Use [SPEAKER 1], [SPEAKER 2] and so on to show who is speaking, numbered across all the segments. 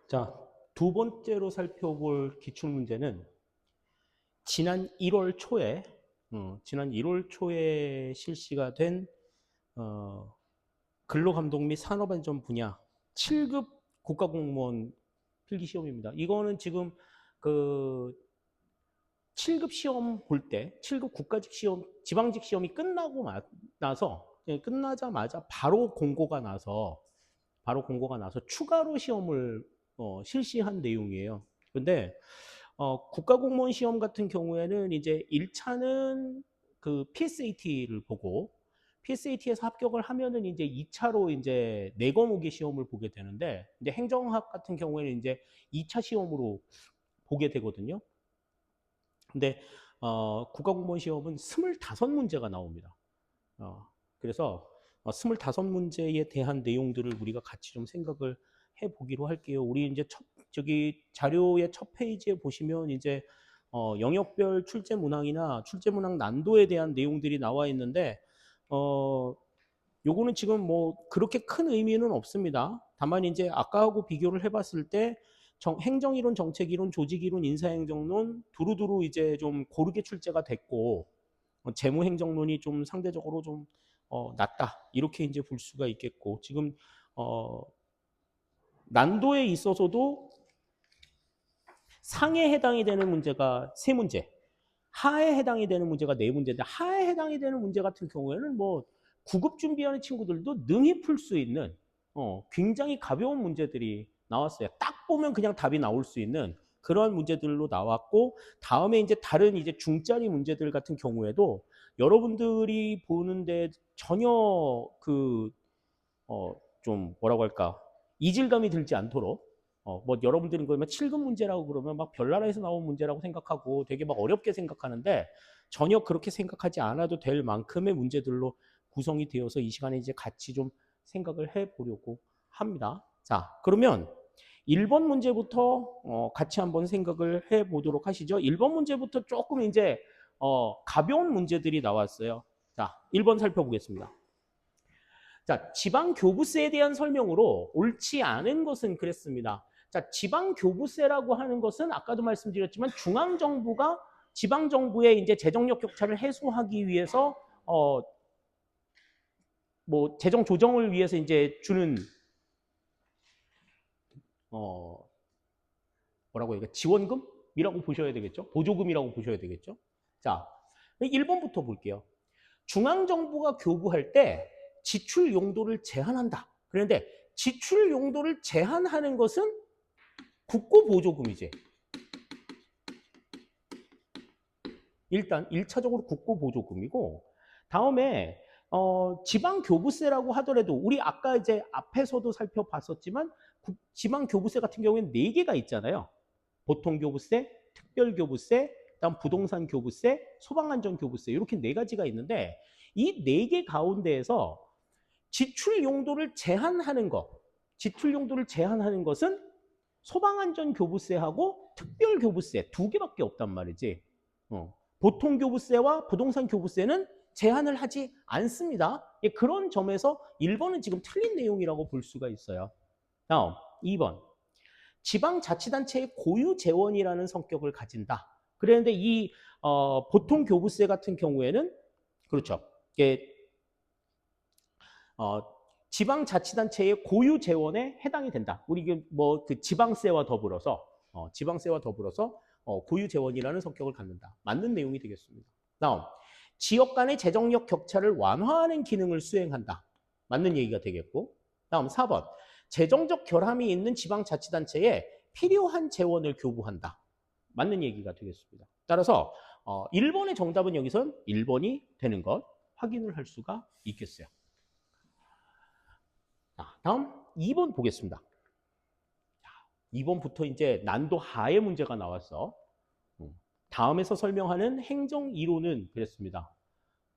[SPEAKER 1] 자, 두 번째로 살펴볼 기출문제는 지난 1월 초에 실시가 된 근로감독 및 산업안전 분야 7급 국가공무원 필기시험입니다. 이거는 지금 그 7급 시험 볼 때, 7급 국가직 시험, 지방직 시험이 끝나자마자 바로 공고가 나서 추가로 시험을 실시한 내용이에요. 근데 국가공무원 시험 같은 경우에는 이제 1차는 그 PSAT를 보고 PSAT에서 합격을 하면은 이제 2차로 이제 4과목의 시험을 보게 되는데, 이제 행정학 같은 경우에는 이제 2차 시험으로 보게 되거든요. 근데 국가공무원 시험은 25문제가 나옵니다. 그래서 25문제에 대한 내용들을 우리가 같이 좀 생각을 해보기로 할게요. 우리 이제 저기 자료의 첫 페이지에 보시면 이제 영역별 출제 문항이나 출제 문항 난도에 대한 내용들이 나와 있는데, 요거는 지금 뭐 그렇게 큰 의미는 없습니다. 다만 이제 아까하고 비교를 해봤을 때 행정이론, 정책이론, 조직이론, 인사행정론 두루두루 이제 좀 고르게 출제가 됐고, 재무행정론이 좀 상대적으로 좀 낮다, 이렇게 이제 볼 수가 있겠고, 지금 난도에 있어서도 상에 해당이 되는 문제가 3문제, 하에 해당이 되는 문제가 4문제인데, 하에 해당이 되는 문제 같은 경우에는 뭐 9급 준비하는 친구들도 능히 풀 수 있는 굉장히 가벼운 문제들이 나왔어요. 딱 보면 그냥 답이 나올 수 있는 그런 문제들로 나왔고, 다음에 이제 다른 이제 중짜리 문제들 같은 경우에도 여러분들이 보는데 전혀 좀 뭐라고 할까, 이질감이 들지 않도록, 뭐 여러분들은 그러면 7급 문제라고 그러면 막 별나라에서 나온 문제라고 생각하고 되게 막 어렵게 생각하는데, 전혀 그렇게 생각하지 않아도 될 만큼의 문제들로 구성이 되어서 이 시간에 이제 같이 좀 생각을 해 보려고 합니다. 자, 그러면 1번 문제부터 같이 한번 생각을 해 보도록 하시죠. 1번 문제부터 조금 이제 가벼운 문제들이 나왔어요. 자, 1번 살펴보겠습니다. 자, 지방교부세에 대한 설명으로 옳지 않은 것은 그랬습니다. 자, 지방교부세라고 하는 것은 아까도 말씀드렸지만 중앙정부가 지방정부의 이제 재정력 격차를 해소하기 위해서 뭐 재정 조정을 위해서 이제 주는 뭐라고 해야, 지원금이라고 보셔야 되겠죠? 보조금이라고 보셔야 되겠죠? 자, 1번부터 볼게요. 중앙정부가 교부할 때 지출 용도를 제한한다. 그런데 지출 용도를 제한하는 것은 국고보조금이지. 일단 1차적으로 국고보조금이고, 다음에 지방교부세라고 하더라도 우리 아까 이제 앞에서도 살펴봤었지만 지방교부세 같은 경우에는 4개가 있잖아요. 보통교부세, 특별교부세, 그다음 부동산교부세, 소방안전교부세, 이렇게 4가지가 있는데, 이 4개 가운데에서 지출 용도를 제한하는 것은 소방안전교부세하고 특별교부세 2개밖에 없단 말이지. 보통교부세와 부동산교부세는 제한을 하지 않습니다. 그런 점에서 1번은 지금 틀린 내용이라고 볼 수가 있어요. 다음 2번. 지방자치단체의 고유재원이라는 성격을 가진다. 그런데 이 보통교부세 같은 경우에는 그렇죠. 이게 지방자치단체의 고유재원에 해당이 된다. 우리 뭐 그 지방세와 더불어서 고유재원이라는 성격을 갖는다. 맞는 내용이 되겠습니다. 다음, 지역 간의 재정력 격차를 완화하는 기능을 수행한다. 맞는 얘기가 되겠고, 다음 4번, 재정적 결함이 있는 지방자치단체에 필요한 재원을 교부한다. 맞는 얘기가 되겠습니다. 따라서 1번의 정답은 여기선 1번이 되는 것 확인을 할 수가 있겠어요. 다음 2번 보겠습니다. 2번부터 이제 난도 하의 문제가 나왔어. 다음에서 설명하는 행정이론은 그랬습니다.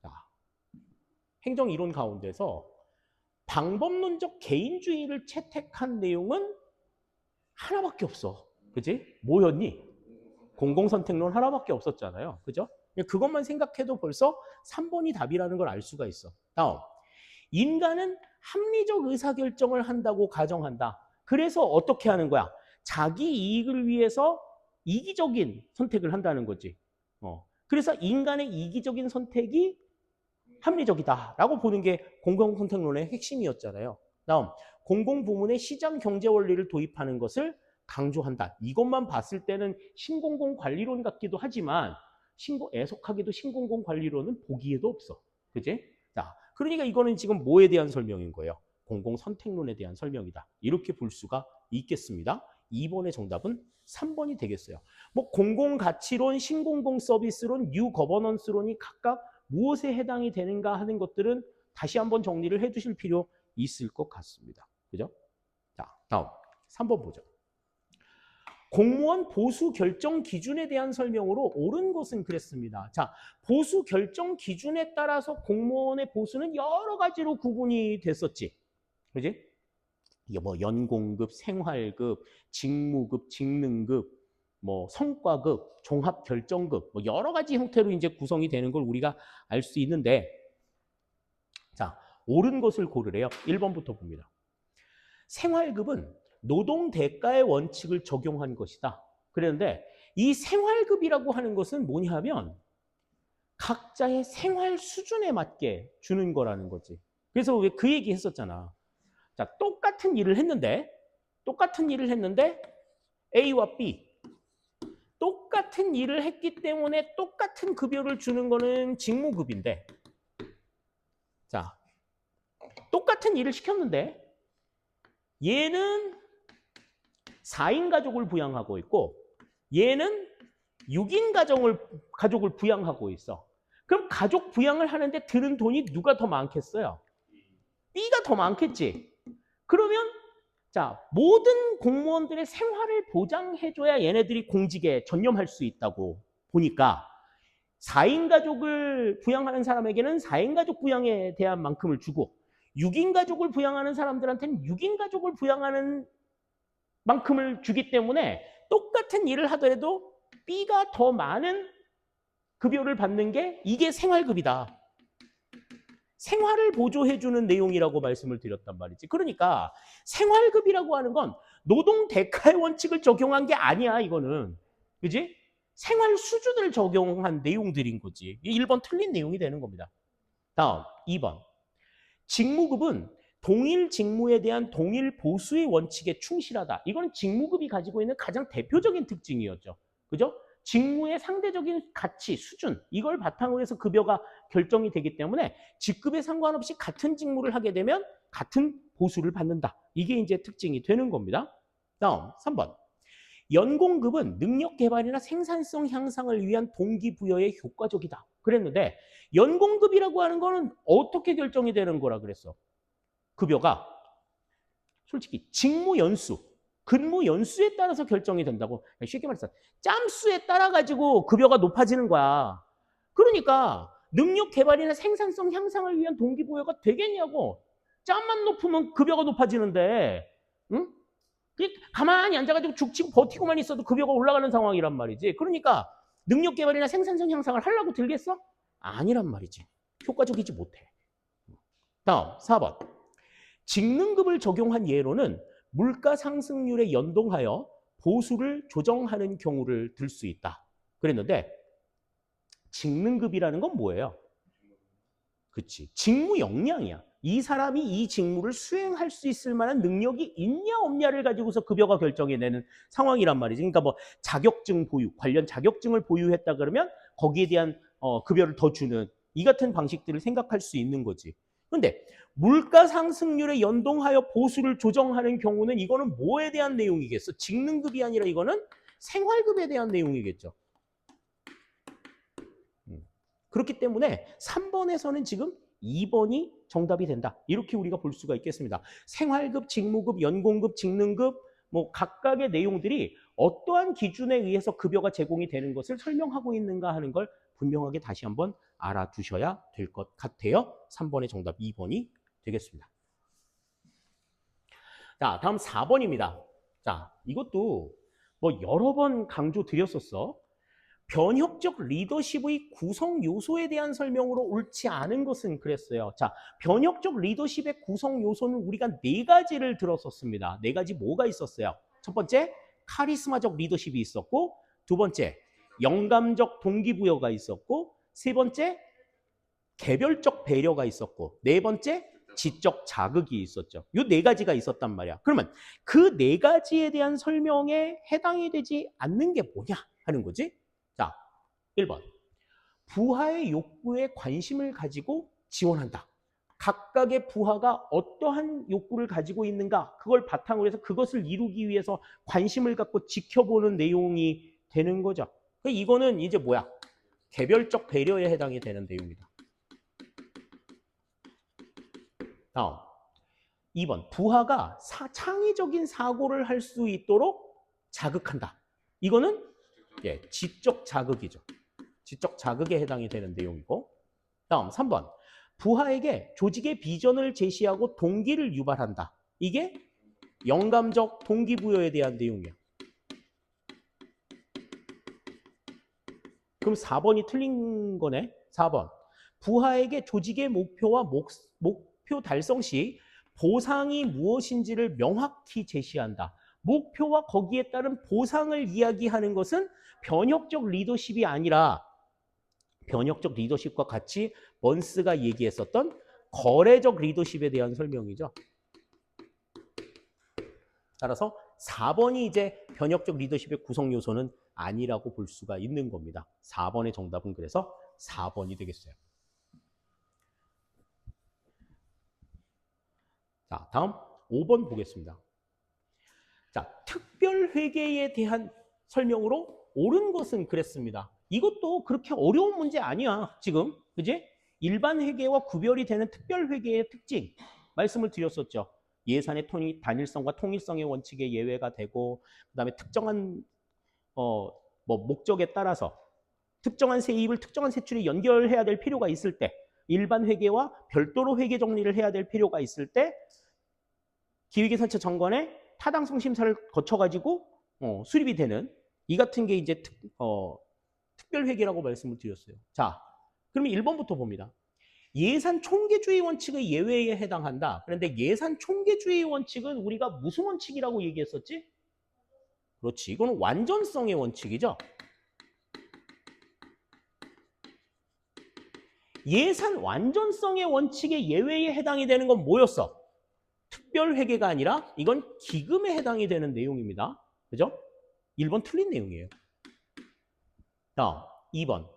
[SPEAKER 1] 자, 행정이론 가운데서 방법론적 개인주의를 채택한 내용은 하나밖에 없어. 그지? 뭐였니? 공공선택론 하나밖에 없었잖아요. 그죠? 그것만 생각해도 벌써 3번이 답이라는 걸 알 수가 있어. 다음, 인간은 합리적 의사결정을 한다고 가정한다. 그래서 어떻게 하는 거야? 자기 이익을 위해서 이기적인 선택을 한다는 거지. 그래서 인간의 이기적인 선택이 합리적이다라고 보는 게 공공선택론의 핵심이었잖아요. 다음, 공공부문의 시장 경제 원리를 도입하는 것을 강조한다. 이것만 봤을 때는 신공공관리론 같기도 하지만 애석하게도 신공공관리론은 보기에도 없어. 그지? 자, 그러니까 이거는 지금 뭐에 대한 설명인 거예요? 공공선택론에 대한 설명이다. 이렇게 볼 수가 있겠습니다. 2번의 정답은 3번이 되겠어요. 뭐 공공가치론, 신공공서비스론, 뉴거버넌스론이 각각 무엇에 해당이 되는가 하는 것들은 다시 한번 정리를 해두실 필요 있을 것 같습니다. 그죠? 자, 다음 3번 보죠. 공무원 보수 결정 기준에 대한 설명으로 옳은 것은 그랬습니다. 자, 보수 결정 기준에 따라서 공무원의 보수는 여러 가지로 구분이 됐었지. 그지? 이게 뭐 연공급, 생활급, 직무급, 직능급, 뭐 성과급, 종합결정급, 뭐 여러 가지 형태로 이제 구성이 되는 걸 우리가 알 수 있는데, 자, 옳은 것을 고르래요. 1번부터 봅니다. 생활급은 노동 대가의 원칙을 적용한 것이다. 그랬는데 이 생활급이라고 하는 것은 뭐냐 하면 각자의 생활 수준에 맞게 주는 거라는 거지. 그래서 왜 그 얘기 했었잖아. 자, 똑같은 일을 했는데 A와 B 똑같은 일을 했기 때문에 똑같은 급여를 주는 거는 직무급인데, 자, 똑같은 일을 시켰는데 얘는 4인 가족을 부양하고 있고 얘는 6인 가족을 부양하고 있어. 그럼 가족 부양을 하는데 드는 돈이 누가 더 많겠어요? B가 더 많겠지. 그러면 자, 모든 공무원들의 생활을 보장해줘야 얘네들이 공직에 전념할 수 있다고 보니까 4인 가족을 부양하는 사람에게는 4인 가족 부양에 대한 만큼을 주고 6인 가족을 부양하는 사람들한테는 6인 가족을 부양하는 만큼을 주기 때문에 똑같은 일을 하더라도 B가 더 많은 급여를 받는 게 이게 생활급이다. 생활을 보조해주는 내용이라고 말씀을 드렸단 말이지. 그러니까 생활급이라고 하는 건 노동 대가의 원칙을 적용한 게 아니야, 이거는. 그지? 생활 수준을 적용한 내용들인 거지. 1번 틀린 내용이 되는 겁니다. 다음, 2번. 직무급은 동일 직무에 대한 동일 보수의 원칙에 충실하다. 이건 직무급이 가지고 있는 가장 대표적인 특징이었죠. 그죠? 직무의 상대적인 가치, 수준, 이걸 바탕으로 해서 급여가 결정이 되기 때문에 직급에 상관없이 같은 직무를 하게 되면 같은 보수를 받는다. 이게 이제 특징이 되는 겁니다. 다음, 3번. 연공급은 능력 개발이나 생산성 향상을 위한 동기부여에 효과적이다. 그랬는데 연공급이라고 하는 거는 어떻게 결정이 되는 거라 그랬어? 급여가 솔직히 직무 연수, 근무 연수에 따라서 결정이 된다고. 쉽게 말해서 짬수에 따라 가지고 급여가 높아지는 거야. 그러니까 능력 개발이나 생산성 향상을 위한 동기부여가 되겠냐고. 짬만 높으면 급여가 높아지는데, 응? 가만히 앉아가지고 죽치고 버티고만 있어도 급여가 올라가는 상황이란 말이지. 그러니까 능력 개발이나 생산성 향상을 하려고 들겠어? 아니란 말이지. 효과적이지 못해. 다음 4번. 직능급을 적용한 예로는 물가 상승률에 연동하여 보수를 조정하는 경우를 들 수 있다. 그랬는데 직능급이라는 건 뭐예요? 그치. 직무 역량이야. 이 사람이 이 직무를 수행할 수 있을 만한 능력이 있냐 없냐를 가지고서 급여가 결정이 되는 상황이란 말이지. 그러니까 뭐 자격증 보유, 관련 자격증을 보유했다 그러면 거기에 대한 급여를 더 주는 이 같은 방식들을 생각할 수 있는 거지. 그런데 물가 상승률에 연동하여 보수를 조정하는 경우는 이거는 뭐에 대한 내용이겠어? 직능급이 아니라 이거는 생활급에 대한 내용이겠죠. 그렇기 때문에 3번에서는 지금 2번이 정답이 된다. 이렇게 우리가 볼 수가 있겠습니다. 생활급, 직무급, 연공급, 직능급 뭐 각각의 내용들이 어떠한 기준에 의해서 급여가 제공이 되는 것을 설명하고 있는가 하는 걸 분명하게 다시 한번 알아두셔야 될 것 같아요. 3번의 정답 2번이 되겠습니다. 자, 다음 4번입니다. 자, 이것도 뭐 여러 번 강조 드렸었어. 변혁적 리더십의 구성 요소에 대한 설명으로 옳지 않은 것은 그랬어요. 자, 변혁적 리더십의 구성 요소는 우리가 4가지를 들었었습니다. 4가지 뭐가 있었어요? 첫 번째, 카리스마적 리더십이 있었고, 두 번째 영감적 동기부여가 있었고, 세 번째 개별적 배려가 있었고, 네 번째 지적 자극이 있었죠. 이 네 가지가 있었단 말이야. 그러면 그 네 가지에 대한 설명에 해당이 되지 않는 게 뭐냐 하는 거지. 자, 1번. 부하의 욕구에 관심을 가지고 지원한다. 각각의 부하가 어떠한 욕구를 가지고 있는가, 그걸 바탕으로 해서 그것을 이루기 위해서 관심을 갖고 지켜보는 내용이 되는 거죠. 이거는 이제 뭐야? 개별적 배려에 해당이 되는 내용이다. 다음 2번. 부하가 창의적인 사고를 할 수 있도록 자극한다. 이거는 지적 자극이죠. 지적 자극에 해당이 되는 내용이고, 다음 3번. 부하에게 조직의 비전을 제시하고 동기를 유발한다. 이게 영감적 동기부여에 대한 내용이야. 그럼 4번이 틀린 거네. 4번. 부하에게 조직의 목표와 목표 달성 시 보상이 무엇인지를 명확히 제시한다. 목표와 거기에 따른 보상을 이야기하는 것은 변혁적 리더십이 아니라 변혁적 리더십과 같이 먼스가 얘기했었던 거래적 리더십에 대한 설명이죠. 따라서 4번이 이제 변혁적 리더십의 구성 요소는 아니라고 볼 수가 있는 겁니다. 4번의 정답은 그래서 4번이 되겠어요. 자, 다음 5번 보겠습니다. 자, 특별회계에 대한 설명으로 옳은 것은 그랬습니다. 이것도 그렇게 어려운 문제 아니야, 지금. 그지? 일반 회계와 구별이 되는 특별회계의 특징 말씀을 드렸었죠. 예산의 단일성과 통일성의 원칙에 예외가 되고, 그다음에 특정한 목적에 따라서 특정한 세입을 특정한 세출에 연결해야 될 필요가 있을 때, 일반 회계와 별도로 회계 정리를 해야 될 필요가 있을 때 기획예산처 정관에 타당성 심사를 거쳐가지고 수립이 되는 이 같은 게 이제 특별회계라고 말씀을 드렸어요. 자, 그러면 1번부터 봅니다. 예산 총계주의 원칙의 예외에 해당한다. 그런데 예산 총계주의 원칙은 우리가 무슨 원칙이라고 얘기했었지? 그렇지. 이거는 완전성의 원칙이죠. 예산 완전성의 원칙의 예외에 해당이 되는 건 뭐였어? 특별회계가 아니라 이건 기금에 해당이 되는 내용입니다. 그죠? 1번 틀린 내용이에요. 다음 2번.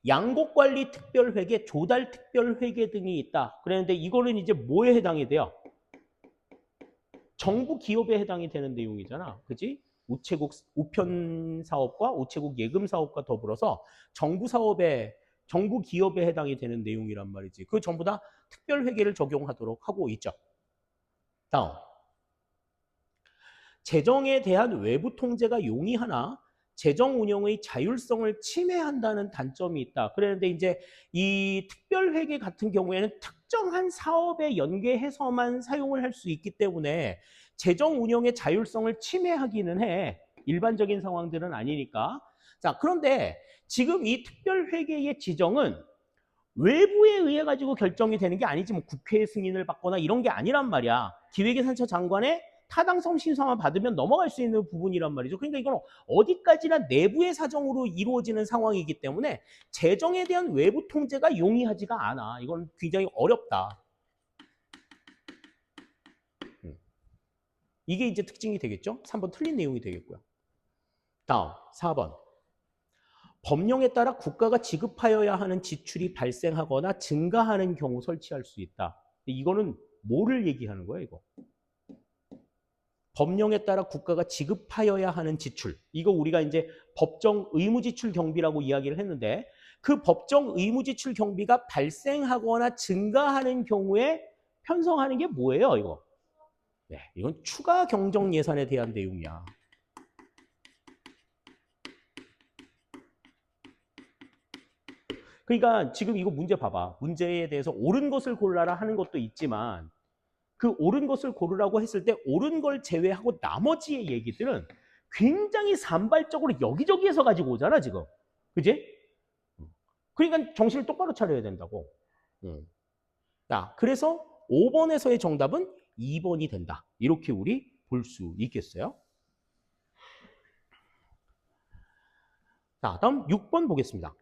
[SPEAKER 1] 양곡관리 특별회계, 조달 특별회계 등이 있다. 그랬는데 이거는 이제 뭐에 해당이 돼요? 정부 기업에 해당이 되는 내용이잖아. 그지? 우체국 우편 사업과 우체국 예금 사업과 더불어서 정부 사업에 정부 기업에 해당이 되는 내용이란 말이지. 그 전부 다 특별회계를 적용하도록 하고 있죠. 다음. 재정에 대한 외부 통제가 용이하나 재정 운영의 자율성을 침해한다는 단점이 있다. 그런데 이제 이 특별회계 같은 경우에는 특정한 사업에 연계해서만 사용을 할 수 있기 때문에 재정 운영의 자율성을 침해하기는 해. 일반적인 상황들은 아니니까. 자, 그런데 지금 이 특별회계의 지정은 외부에 의해 가지고 결정이 되는 게 아니지, 뭐 국회 승인을 받거나 이런 게 아니란 말이야. 기획예산처 장관의 타당성 심사만 받으면 넘어갈 수 있는 부분이란 말이죠. 그러니까 이건 어디까지나 내부의 사정으로 이루어지는 상황이기 때문에 재정에 대한 외부 통제가 용이하지가 않아. 이건 굉장히 어렵다. 이게 이제 특징이 되겠죠. 3번 틀린 내용이 되겠고요. 다음 4번. 법령에 따라 국가가 지급하여야 하는 지출이 발생하거나 증가하는 경우 설치할 수 있다. 이거는 뭐를 얘기하는 거야, 이거? 법령에 따라 국가가 지급하여야 하는 지출. 이거 우리가 이제 법정 의무지출 경비라고 이야기를 했는데 그 법정 의무지출 경비가 발생하거나 증가하는 경우에 편성하는 게 뭐예요, 이거? 네, 이건 추가 경정 예산에 대한 내용이야. 그러니까 지금 이거 문제 봐봐. 문제에 대해서 옳은 것을 골라라 하는 것도 있지만 그 옳은 것을 고르라고 했을 때 옳은 걸 제외하고 나머지의 얘기들은 굉장히 산발적으로 여기저기에서 가지고 오잖아, 지금. 그지? 그러니까 정신을 똑바로 차려야 된다고. 자, 그래서 5번에서의 정답은 2번이 된다. 이렇게 우리 볼 수 있겠어요? 자, 다음 6번 보겠습니다.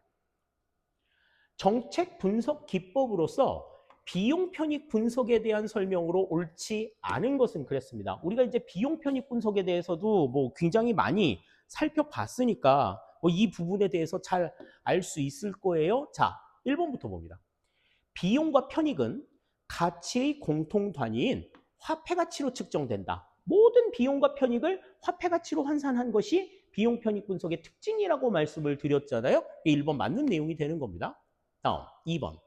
[SPEAKER 1] 정책 분석 기법으로서 비용 편익 분석에 대한 설명으로 옳지 않은 것은 그랬습니다. 우리가 이제 비용 편익 분석에 대해서도 뭐 굉장히 많이 살펴봤으니까 뭐 이 부분에 대해서 잘 알 수 있을 거예요. 자, 1번부터 봅니다. 비용과 편익은 가치의 공통 단위인 화폐 가치로 측정된다. 모든 비용과 편익을 화폐 가치로 환산한 것이 비용 편익 분석의 특징이라고 말씀을 드렸잖아요. 1번 맞는 내용이 되는 겁니다. 다음 2번.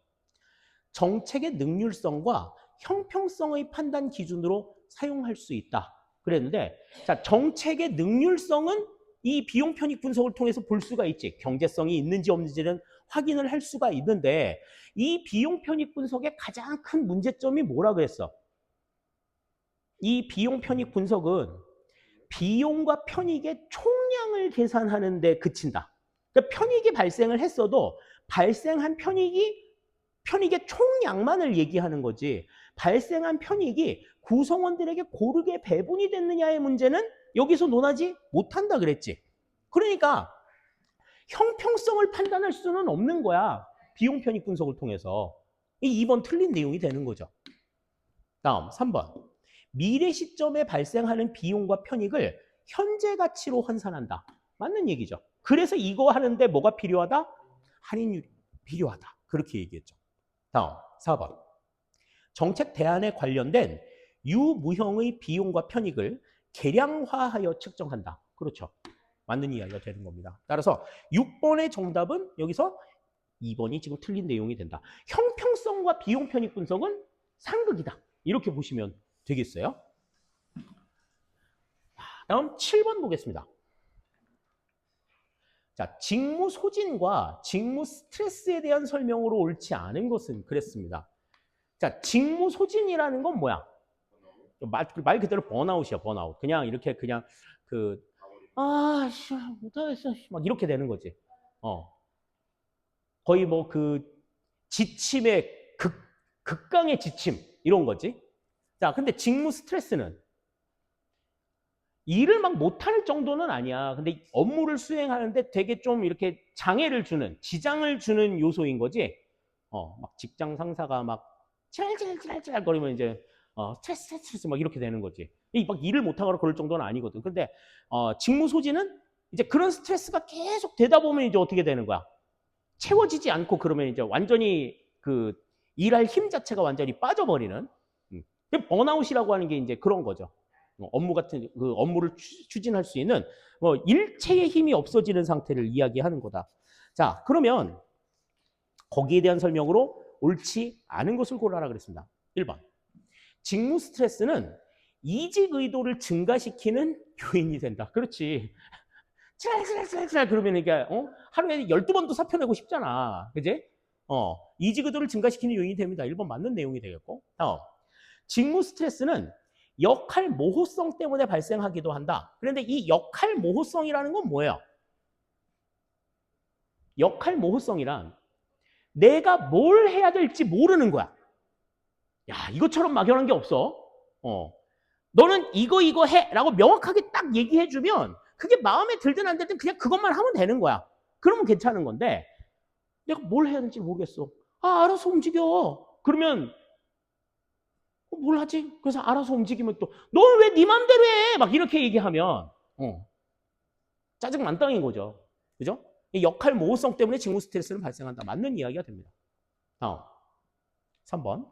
[SPEAKER 1] 정책의 능률성과 형평성의 판단 기준으로 사용할 수 있다. 그랬는데 자, 정책의 능률성은 이 비용 편익 분석을 통해서 볼 수가 있지. 경제성이 있는지 없는지는 확인을 할 수가 있는데 이 비용 편익 분석의 가장 큰 문제점이 뭐라 그랬어? 이 비용 편익 분석은 비용과 편익의 총량을 계산하는 데 그친다. 그러니까 편익이 발생을 했어도 발생한 편익의 총량만을 얘기하는 거지 발생한 편익이 구성원들에게 고르게 배분이 됐느냐의 문제는 여기서 논하지 못한다 그랬지. 그러니까 형평성을 판단할 수는 없는 거야. 비용 편익 분석을 통해서. 이 2번 틀린 내용이 되는 거죠. 다음 3번. 미래 시점에 발생하는 비용과 편익을 현재 가치로 환산한다. 맞는 얘기죠. 그래서 이거 하는데 뭐가 필요하다? 할인율이 필요하다. 그렇게 얘기했죠. 다음 4번. 정책 대안에 관련된 유무형의 비용과 편익을 계량화하여 측정한다. 그렇죠. 맞는 이야기가 되는 겁니다. 따라서 6번의 정답은 여기서 2번이 지금 틀린 내용이 된다. 형평성과 비용 편익 분석은 상극이다. 이렇게 보시면 되겠어요. 다음 7번 보겠습니다. 자, 직무 소진과 직무 스트레스에 대한 설명으로 옳지 않은 것은 그랬습니다. 자, 직무 소진이라는 건 뭐야? 말 그대로 번아웃이야, 번아웃. 그냥 이렇게 그냥 못하겠어. 막 이렇게 되는 거지. 거의 뭐 지침의 극강의 지침 이런 거지. 자, 근데 직무 스트레스는 일을 막 못할 정도는 아니야. 근데 업무를 수행하는데 되게 좀 이렇게 장애를 주는, 지장을 주는 요소인 거지. 막 직장 상사가 막 짤짤짤짤 거리면 이제 스트레스 막 이렇게 되는 거지. 막 일을 못하거나 그럴 정도는 아니거든. 근데 직무 소진은 이제 그런 스트레스가 계속 되다 보면 이제 어떻게 되는 거야? 채워지지 않고 그러면 이제 완전히 일할 힘 자체가 완전히 빠져버리는 번아웃이라고 하는 게 이제 그런 거죠. 업무를 추진할 수 있는 일체의 힘이 없어지는 상태를 이야기하는 거다. 자, 그러면 거기에 대한 설명으로 옳지 않은 것을 고르라 그랬습니다. 1번. 직무 스트레스는 이직 의도를 증가시키는 요인이 된다. 그렇지. 찰 그러면 이게 하루에 12번도 사표 내고 싶잖아. 그지? 이직 의도를 증가시키는 요인이 됩니다. 1번 맞는 내용이 되겠고. 다음. 직무 스트레스는 역할 모호성 때문에 발생하기도 한다. 그런데 이 역할 모호성이라는 건 뭐예요? 역할 모호성이란 내가 뭘 해야 될지 모르는 거야. 야, 이것처럼 막연한 게 없어. 너는 이거 해 라고 명확하게 딱 얘기해주면 그게 마음에 들든 안 들든 그냥 그것만 하면 되는 거야. 그러면 괜찮은 건데 내가 뭘 해야 될지 모르겠어. 알아서 움직여. 그러면 뭘 하지? 그래서 알아서 움직이면 또 너 왜 네 맘대로 해? 막 이렇게 얘기하면 짜증 만땅인 거죠. 그죠? 이 역할 모호성 때문에 직무 스트레스는 발생한다. 맞는 이야기가 됩니다. 다음 3번.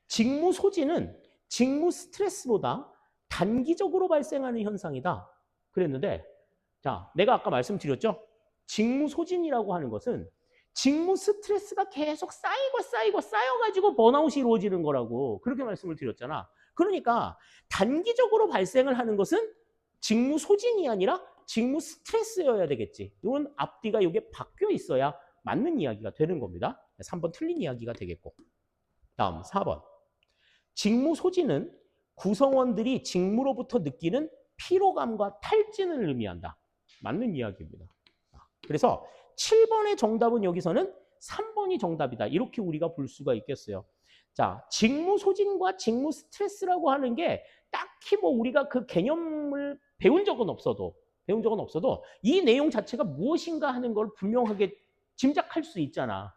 [SPEAKER 1] 직무 소진은 직무 스트레스보다 단기적으로 발생하는 현상이다. 그랬는데 자, 내가 아까 말씀드렸죠? 직무 소진이라고 하는 것은 직무 스트레스가 계속 쌓여가지고 번아웃이 이루어지는 거라고 그렇게 말씀을 드렸잖아. 그러니까 단기적으로 발생을 하는 것은 직무 소진이 아니라 직무 스트레스여야 되겠지. 이건 앞뒤가 이게 바뀌어 있어야 맞는 이야기가 되는 겁니다. 3번 틀린 이야기가 되겠고. 다음 4번. 직무 소진은 구성원들이 직무로부터 느끼는 피로감과 탈진을 의미한다. 맞는 이야기입니다. 그래서 7번의 정답은 여기서는 3번이 정답이다. 이렇게 우리가 볼 수가 있겠어요. 자, 직무 소진과 직무 스트레스라고 하는 게 딱히 뭐 우리가 그 개념을 배운 적은 없어도 배운 적은 없어도 이 내용 자체가 무엇인가 하는 걸 분명하게 짐작할 수 있잖아.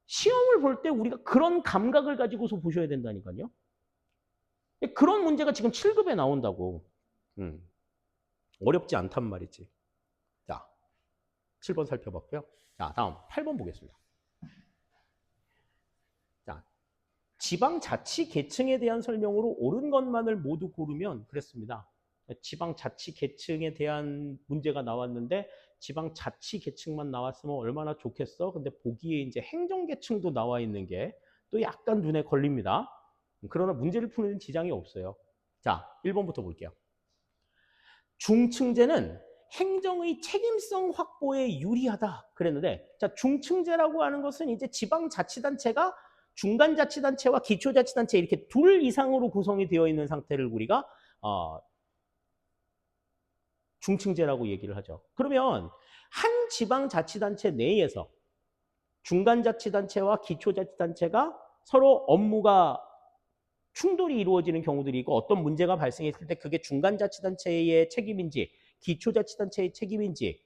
[SPEAKER 1] 시험을 볼 때 우리가 그런 감각을 가지고서 보셔야 된다니까요. 그런 문제가 지금 7급에 나온다고. 어렵지 않단 말이지. 자, 7번 살펴봤고요. 자, 다음 8번 보겠습니다. 자, 지방자치계층에 대한 설명으로 옳은 것만을 모두 고르면 그랬습니다. 지방자치계층에 대한 문제가 나왔는데 지방자치계층만 나왔으면 얼마나 좋겠어. 근데 보기에 이제 행정계층도 나와 있는 게 또 약간 눈에 걸립니다. 그러나 문제를 푸는 지장이 없어요. 자, 1번부터 볼게요. 중층제는 행정의 책임성 확보에 유리하다 그랬는데, 자, 중층제라고 하는 것은 이제 지방자치단체가 중간자치단체와 기초자치단체 이렇게 둘 이상으로 구성이 되어 있는 상태를 우리가 중층제라고 얘기를 하죠. 그러면 한 지방자치단체 내에서 중간자치단체와 기초자치단체가 서로 업무가 충돌이 이루어지는 경우들이 있고 어떤 문제가 발생했을 때 그게 중간자치단체의 책임인지 기초자치단체의 책임인지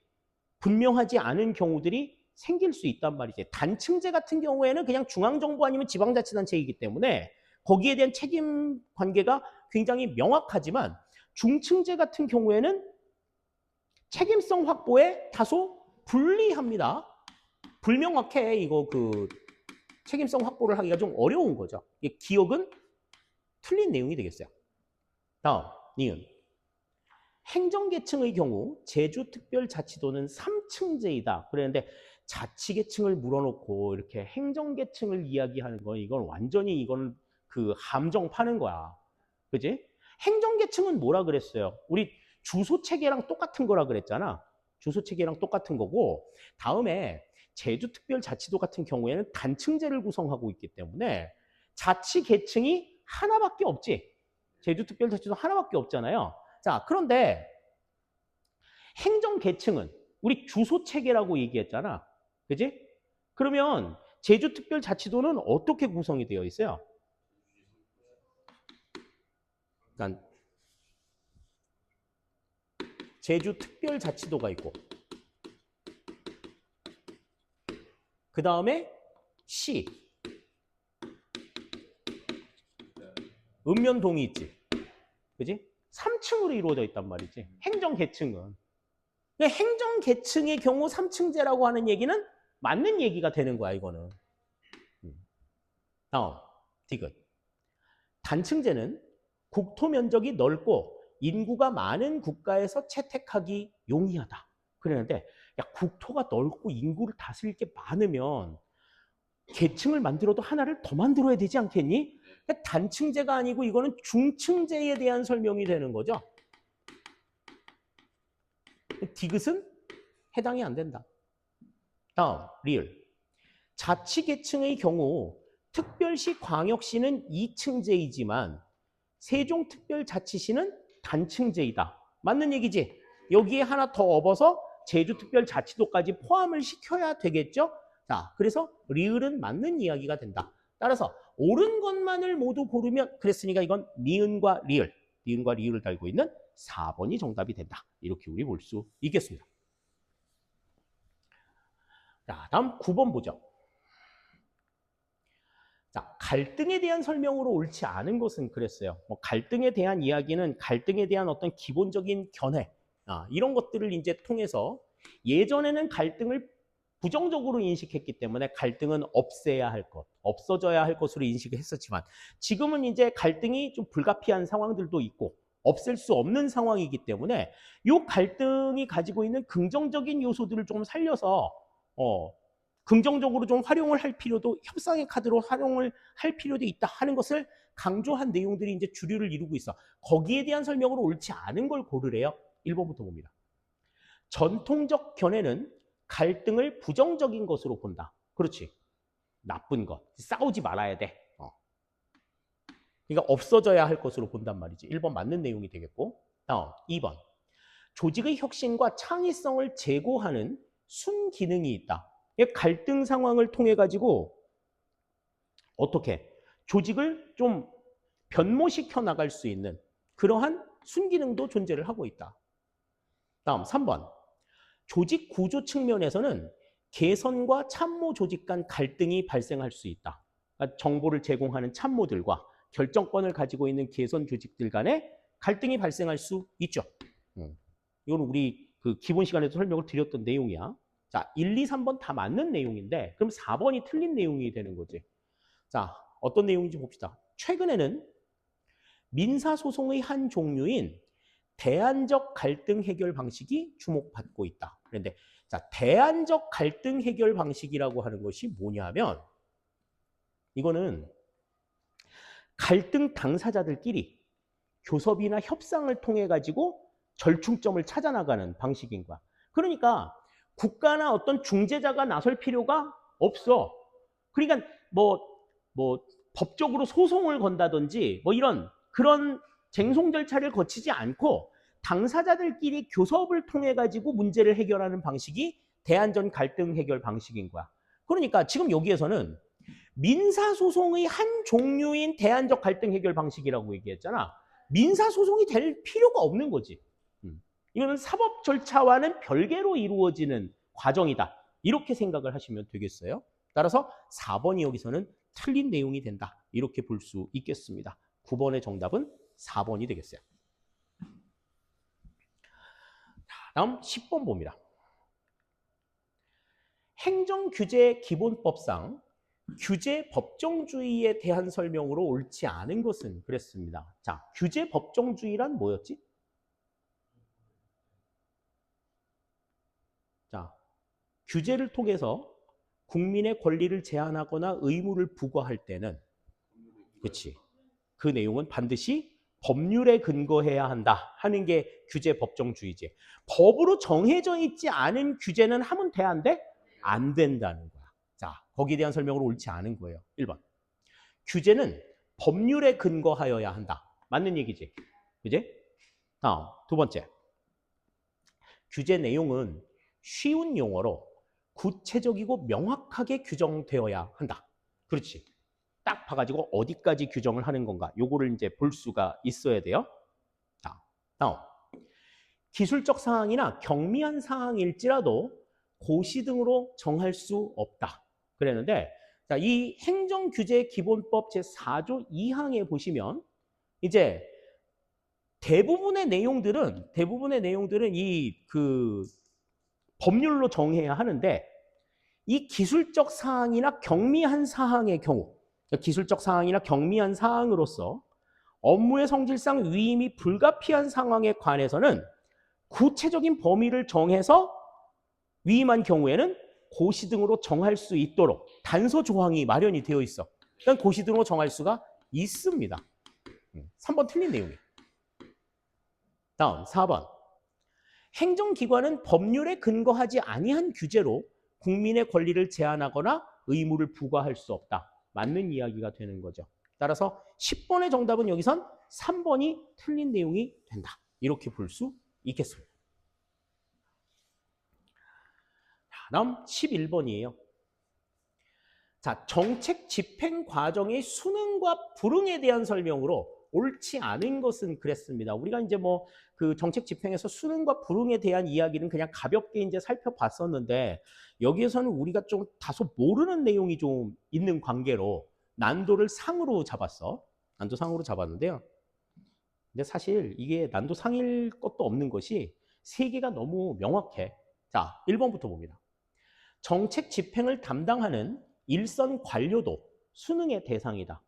[SPEAKER 1] 분명하지 않은 경우들이 생길 수 있단 말이지. 단층제 같은 경우에는 그냥 중앙정부 아니면 지방자치단체이기 때문에 거기에 대한 책임 관계가 굉장히 명확하지만 중층제 같은 경우에는 책임성 확보에 다소 불리합니다. 불명확해. 이거 그 책임성 확보를 하기가 좀 어려운 거죠. 기억은 틀린 내용이 되겠어요. 다음, 니은. 행정계층의 경우 제주특별자치도는 3층제이다. 그랬는데 자치계층을 물어놓고 이렇게 행정계층을 이야기하는 건 이건 완전히 이건 그 함정 파는 거야. 그지? 행정계층은 뭐라 그랬어요? 우리 주소체계랑 똑같은 거라 그랬잖아. 주소체계랑 똑같은 거고 다음에 제주특별자치도 같은 경우에는 단층제를 구성하고 있기 때문에 자치계층이 하나밖에 없지. 제주특별자치도 하나밖에 없잖아요. 자, 그런데 행정계층은 우리 주소체계라고 얘기했잖아. 그지? 그러면 제주특별자치도는 어떻게 구성이 되어 있어요? 난 제주특별자치도가 있고 그 다음에 시 읍면동이 있지. 그지? 3층으로 이루어져 있단 말이지. 행정계층은. 행정계층의 경우 3층제라고 하는 얘기는 맞는 얘기가 되는 거야, 이거는. 다음, 디귿. 단층제는 국토 면적이 넓고 인구가 많은 국가에서 채택하기 용이하다. 그랬는데, 야, 국토가 넓고 인구를 다스릴 게 많으면 계층을 만들어도 하나를 더 만들어야 되지 않겠니? 단층제가 아니고 이거는 중층제에 대한 설명이 되는 거죠. 디귿은 해당이 안 된다. 다음, 리을. 자치계층의 경우 특별시, 광역시는 2층제이지만 세종특별자치시는 단층제이다. 맞는 얘기지? 여기에 하나 더 업어서 제주특별자치도까지 포함을 시켜야 되겠죠? 자, 그래서 리을은 맞는 이야기가 된다. 따라서 옳은 것만을 모두 고르면 그랬으니까 이건 니은과 리을, 니은과 리을을 달고 있는 4번이 정답이 된다. 이렇게 우리 볼 수 있겠습니다. 자, 다음 9번 보죠. 자, 갈등에 대한 설명으로 옳지 않은 것은 그랬어요. 뭐 갈등에 대한 이야기는 갈등에 대한 어떤 기본적인 견해, 이런 것들을 이제 통해서 예전에는 갈등을 부정적으로 인식했기 때문에 갈등은 없애야 할 것, 없어져야 할 것으로 인식을 했었지만 지금은 이제 갈등이 좀 불가피한 상황들도 있고 없앨 수 없는 상황이기 때문에 이 갈등이 가지고 있는 긍정적인 요소들을 좀 살려서 긍정적으로 좀 활용을 할 필요도, 협상의 카드로 활용을 할 필요도 있다 하는 것을 강조한 내용들이 이제 주류를 이루고 있어. 거기에 대한 설명으로 옳지 않은 걸 고르래요. 1번부터 봅니다. 전통적 견해는 갈등을 부정적인 것으로 본다. 그렇지. 나쁜 것. 싸우지 말아야 돼. 그러니까 없어져야 할 것으로 본단 말이지. 1번 맞는 내용이 되겠고. 2번. 조직의 혁신과 창의성을 제고하는 순기능이 있다. 갈등 상황을 통해 가지고 어떻게 조직을 좀 변모시켜 나갈 수 있는 그러한 순기능도 존재를 하고 있다. 다음 3번. 조직 구조 측면에서는 개선과 참모 조직 간 갈등이 발생할 수 있다. 그러니까 정보를 제공하는 참모들과 결정권을 가지고 있는 개선 조직들 간에 갈등이 발생할 수 있죠. 이건 우리 그 기본 시간에도 설명을 드렸던 내용이야. 자, 1, 2, 3번 다 맞는 내용인데 그럼 4번이 틀린 내용이 되는 거지. 자, 어떤 내용인지 봅시다. 최근에는 민사소송의 한 종류인 대안적 갈등 해결 방식이 주목받고 있다. 그런데 자, 대안적 갈등 해결 방식이라고 하는 것이 뭐냐면 이거는 갈등 당사자들끼리 교섭이나 협상을 통해 가지고 절충점을 찾아 나가는 방식인 거야. 그러니까 국가나 어떤 중재자가 나설 필요가 없어. 그러니까 뭐 법적으로 소송을 건다든지 뭐 이런 그런 쟁송 절차를 거치지 않고 당사자들끼리 교섭을 통해 가지고 문제를 해결하는 방식이 대안전 갈등 해결 방식인 거야. 그러니까 지금 여기에서는 민사소송의 한 종류인 대안적 갈등 해결 방식이라고 얘기했잖아. 민사소송이 될 필요가 없는 거지. 이거는 사법 절차와는 별개로 이루어지는 과정이다. 이렇게 생각을 하시면 되겠어요. 따라서 4번이 여기서는 틀린 내용이 된다. 이렇게 볼 수 있겠습니다. 9번의 정답은 4번이 되겠어요. 다음 10번 봅니다. 행정규제 기본법상 규제 법정주의에 대한 설명으로 옳지 않은 것은 그랬습니다. 자, 규제 법정주의란 뭐였지? 자, 규제를 통해서 국민의 권리를 제한하거나 의무를 부과할 때는 그렇지. 그 내용은 반드시 법률에 근거해야 한다 하는 게 규제 법정주의지. 법으로 정해져 있지 않은 규제는 하면 돼, 안 돼? 안 된다는 거야. 자, 거기에 대한 설명으로 옳지 않은 거예요. 1번. 규제는 법률에 근거하여야 한다. 맞는 얘기지. 그지? 다음, 두 번째. 규제 내용은 쉬운 용어로 구체적이고 명확하게 규정되어야 한다. 그렇지. 딱 봐가지고 어디까지 규정을 하는 건가. 요거를 이제 볼 수가 있어야 돼요. 자, 다음. 기술적 사항이나 경미한 사항일지라도 고시 등으로 정할 수 없다. 그랬는데, 자, 이 행정규제기본법 제4조 2항에 보시면 이제 대부분의 내용들은 이 그 법률로 정해야 하는데 이 기술적 사항이나 경미한 사항의 경우, 기술적 사항이나 경미한 사항으로서 업무의 성질상 위임이 불가피한 상황에 관해서는 구체적인 범위를 정해서 위임한 경우에는 고시 등으로 정할 수 있도록 단서 조항이 마련이 되어 있어. 일단 고시 등으로 정할 수가 있습니다. 3번 틀린 내용이에요. 다음 4번. 행정기관은 법률에 근거하지 아니한 규제로 국민의 권리를 제한하거나 의무를 부과할 수 없다. 맞는 이야기가 되는 거죠. 따라서 10번의 정답은 여기선 3번이 틀린 내용이 된다. 이렇게 볼 수 있겠습니다. 다음 11번이에요. 자, 정책 집행 과정의 수능과 불응에 대한 설명으로 옳지 않은 것은 그랬습니다. 우리가 이제 뭐 그 정책 집행에서 수능과 불응에 대한 이야기는 그냥 가볍게 이제 살펴봤었는데 여기에서는 우리가 좀 다소 모르는 내용이 좀 있는 관계로 난도를 상으로 잡았어. 난도 상으로 잡았는데요. 근데 사실 이게 난도 상일 것도 없는 것이 세 개가 너무 명확해. 자, 1번부터 봅니다. 정책 집행을 담당하는 일선 관료도 수능의 대상이다.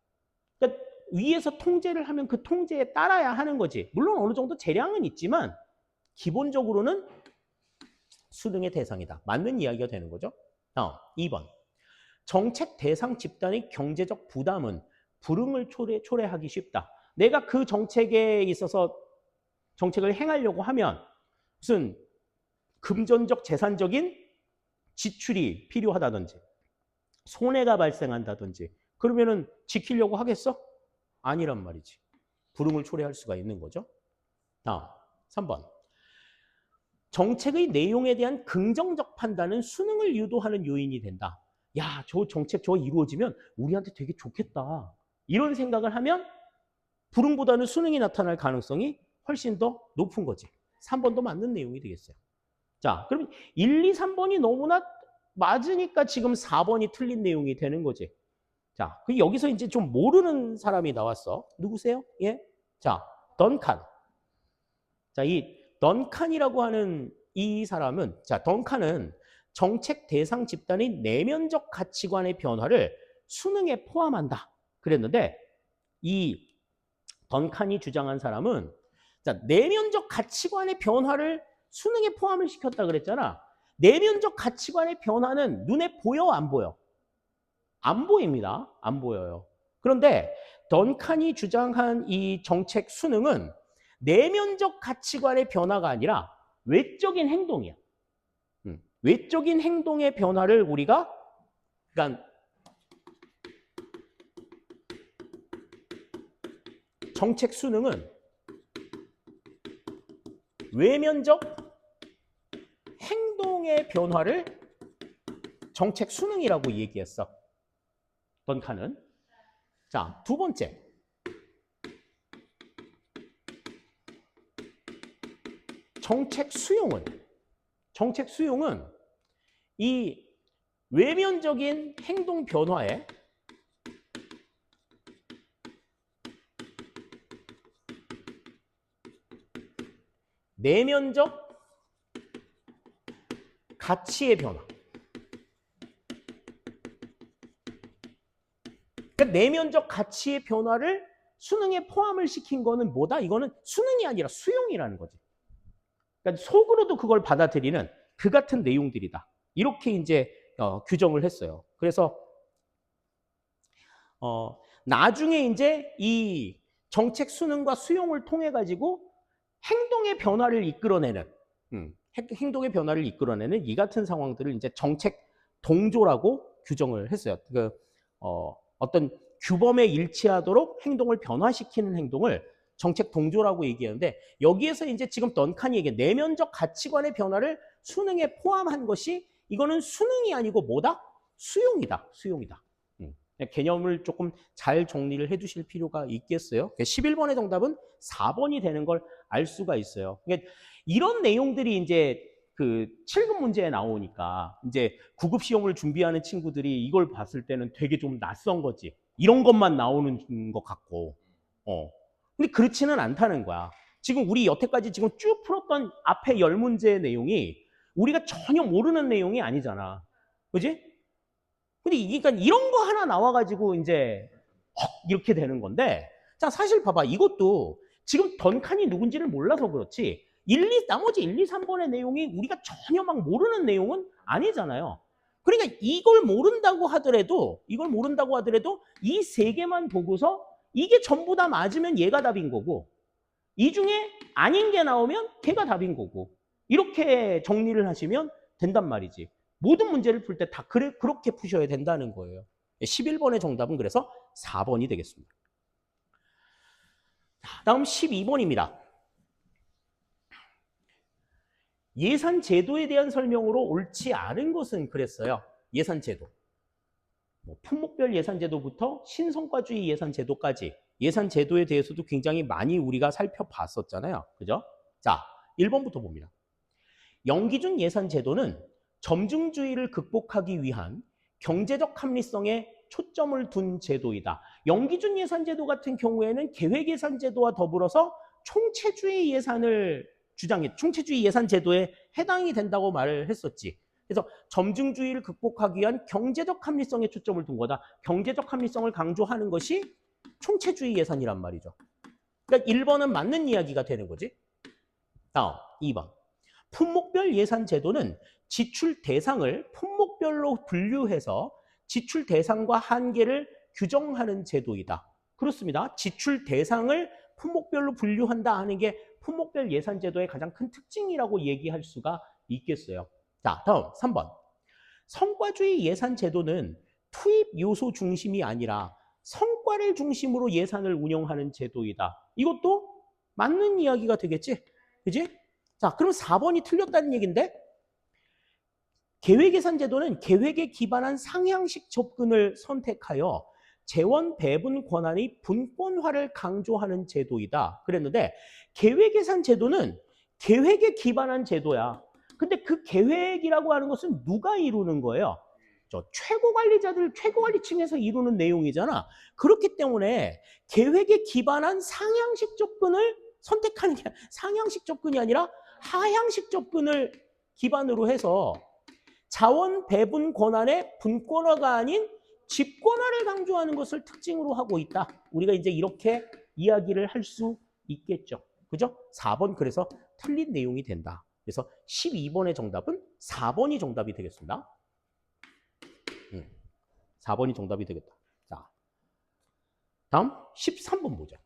[SPEAKER 1] 그러니까 위에서 통제를 하면 그 통제에 따라야 하는 거지. 물론 어느 정도 재량은 있지만 기본적으로는 수능의 대상이다. 맞는 이야기가 되는 거죠. 2번. 정책 대상 집단의 경제적 부담은 불응을 초래하기 쉽다. 내가 그 정책에 있어서 정책을 행하려고 하면 무슨 금전적 재산적인 지출이 필요하다든지 손해가 발생한다든지 그러면은 지키려고 하겠어? 아니란 말이지. 불응을 초래할 수가 있는 거죠. 다음 3번. 정책의 내용에 대한 긍정적 판단은 수능을 유도하는 요인이 된다. 야, 저 정책 저거 이루어지면 우리한테 되게 좋겠다. 이런 생각을 하면 불응보다는 수능이 나타날 가능성이 훨씬 더 높은 거지. 3번도 맞는 내용이 되겠어요. 자, 그럼 1, 2, 3번이 너무나 맞으니까 지금 4번이 틀린 내용이 되는 거지. 자, 그 여기서 이제 좀 모르는 사람이 나왔어. 누구세요? 예? 자, 던칸. 자, 이 던칸이라고 하는 이 사람은, 자, 던칸은 정책 대상 집단의 내면적 가치관의 변화를 수능에 포함한다. 그랬는데 이 던칸이 주장한 사람은, 자, 내면적 가치관의 변화를 수능에 포함을 시켰다 그랬잖아. 내면적 가치관의 변화는 눈에 보여, 안 보여? 안 보입니다. 안 보여요. 그런데 던칸이 주장한 이 정책 수능은 내면적 가치관의 변화가 아니라 외적인 행동이야. 외적인 행동의 변화를 우리가, 그러니까 정책 수능은 외면적 행동의 변화를 정책 수능이라고 얘기했어. 던칸은. 자, 두 번째. 정책 수용은 이 외면적인 행동 변화에 내면적 가치의 변화. 그러니까 내면적 가치의 변화를 수능에 포함을 시킨 거는 뭐다? 이거는 수능이 아니라 수용이라는 거지. 그러니까 속으로도 그걸 받아들이는 그 같은 내용들이다. 이렇게 이제 규정을 했어요. 그래서 나중에 이제 이 정책 수능과 수용을 통해 가지고 행동의 변화를 이끌어내는 행동의 변화를 이끌어내는 이 같은 상황들을 이제 정책 동조라고 규정을 했어요. 어떤 규범에 일치하도록 행동을 변화시키는 행동을 정책 동조라고 얘기하는데, 여기에서 이제 지금 던칸이 얘기해 내면적 가치관의 변화를 수능에 포함한 것이, 이거는 수능이 아니고 뭐다? 수용이다. 수용이다. 개념을 조금 잘 정리를 해두실 필요가 있겠어요. 11번의 정답은 4번이 되는 걸 알 수가 있어요. 그러니까 이런 내용들이 이제 그 7급 문제에 나오니까 이제 9급 시험을 준비하는 친구들이 이걸 봤을 때는 되게 좀 낯선 거지. 이런 것만 나오는 것 같고. 근데 그렇지는 않다는 거야. 지금 우리 여태까지 지금 쭉 풀었던 앞에 10문제의 내용이 우리가 전혀 모르는 내용이 아니잖아. 그지? 근데 그러니까 이런 거 하나 나와가지고 이제 이렇게 되는 건데, 자, 사실 봐봐. 이것도 지금 던칸이 누군지를 몰라서 그렇지 나머지 1, 2, 3번의 내용이 우리가 전혀 막 모르는 내용은 아니잖아요. 그러니까 이걸 모른다고 하더라도 이 세 개만 보고서 이게 전부 다 맞으면 얘가 답인 거고, 이 중에 아닌 게 나오면 걔가 답인 거고, 이렇게 정리를 하시면 된단 말이지. 모든 문제를 풀 때 다 그렇게 푸셔야 된다는 거예요. 11번의 정답은 그래서 4번이 되겠습니다. 다음 12번입니다. 예산 제도에 대한 설명으로 옳지 않은 것은 그랬어요. 예산 제도. 품목별 예산 제도부터 신성과주의 예산 제도까지 예산 제도에 대해서도 굉장히 많이 우리가 살펴봤었잖아요. 그죠? 자, 1번부터 봅니다. 영기준 예산 제도는 점증주의를 극복하기 위한 경제적 합리성에 초점을 둔 제도이다. 영기준 예산 제도 같은 경우에는 계획 예산 제도와 더불어서 총체주의 예산을 주장해, 총체주의 예산 제도에 해당이 된다고 말을 했었지. 그래서 점증주의를 극복하기 위한 경제적 합리성에 초점을 둔 거다. 경제적 합리성을 강조하는 것이 총체주의 예산이란 말이죠. 그러니까 1번은 맞는 이야기가 되는 거지. 다음 2번. 품목별 예산 제도는 지출 대상을 품목별로 분류해서 지출 대상과 한계를 규정하는 제도이다. 그렇습니다. 지출 대상을 품목별로 분류한다 하는 게 품목별 예산 제도의 가장 큰 특징이라고 얘기할 수가 있겠어요. 자, 다음 3번. 성과주의 예산 제도는 투입 요소 중심이 아니라 성과를 중심으로 예산을 운영하는 제도이다. 이것도 맞는 이야기가 되겠지? 그지? 자, 그럼 4번이 틀렸다는 얘기인데, 계획예산 제도는 계획에 기반한 상향식 접근을 선택하여 재원 배분 권한의 분권화를 강조하는 제도이다. 그랬는데 계획예산 제도는 계획에 기반한 제도야. 근데 그 계획이라고 하는 것은 누가 이루는 거예요? 저 최고 관리자들, 최고 관리층에서 이루는 내용이잖아. 그렇기 때문에 계획에 기반한 상향식 접근을 선택하는 게 상향식 접근이 아니라 하향식 접근을 기반으로 해서 자원 배분 권한의 분권화가 아닌 집권화를 강조하는 것을 특징으로 하고 있다. 우리가 이제 이렇게 이야기를 할 수 있겠죠. 그죠? 4번 그래서 틀린 내용이 된다. 그래서 12번의 정답은 4번이 정답이 되겠습니다. 4번이 정답이 되겠다. 자, 다음 13번 보자.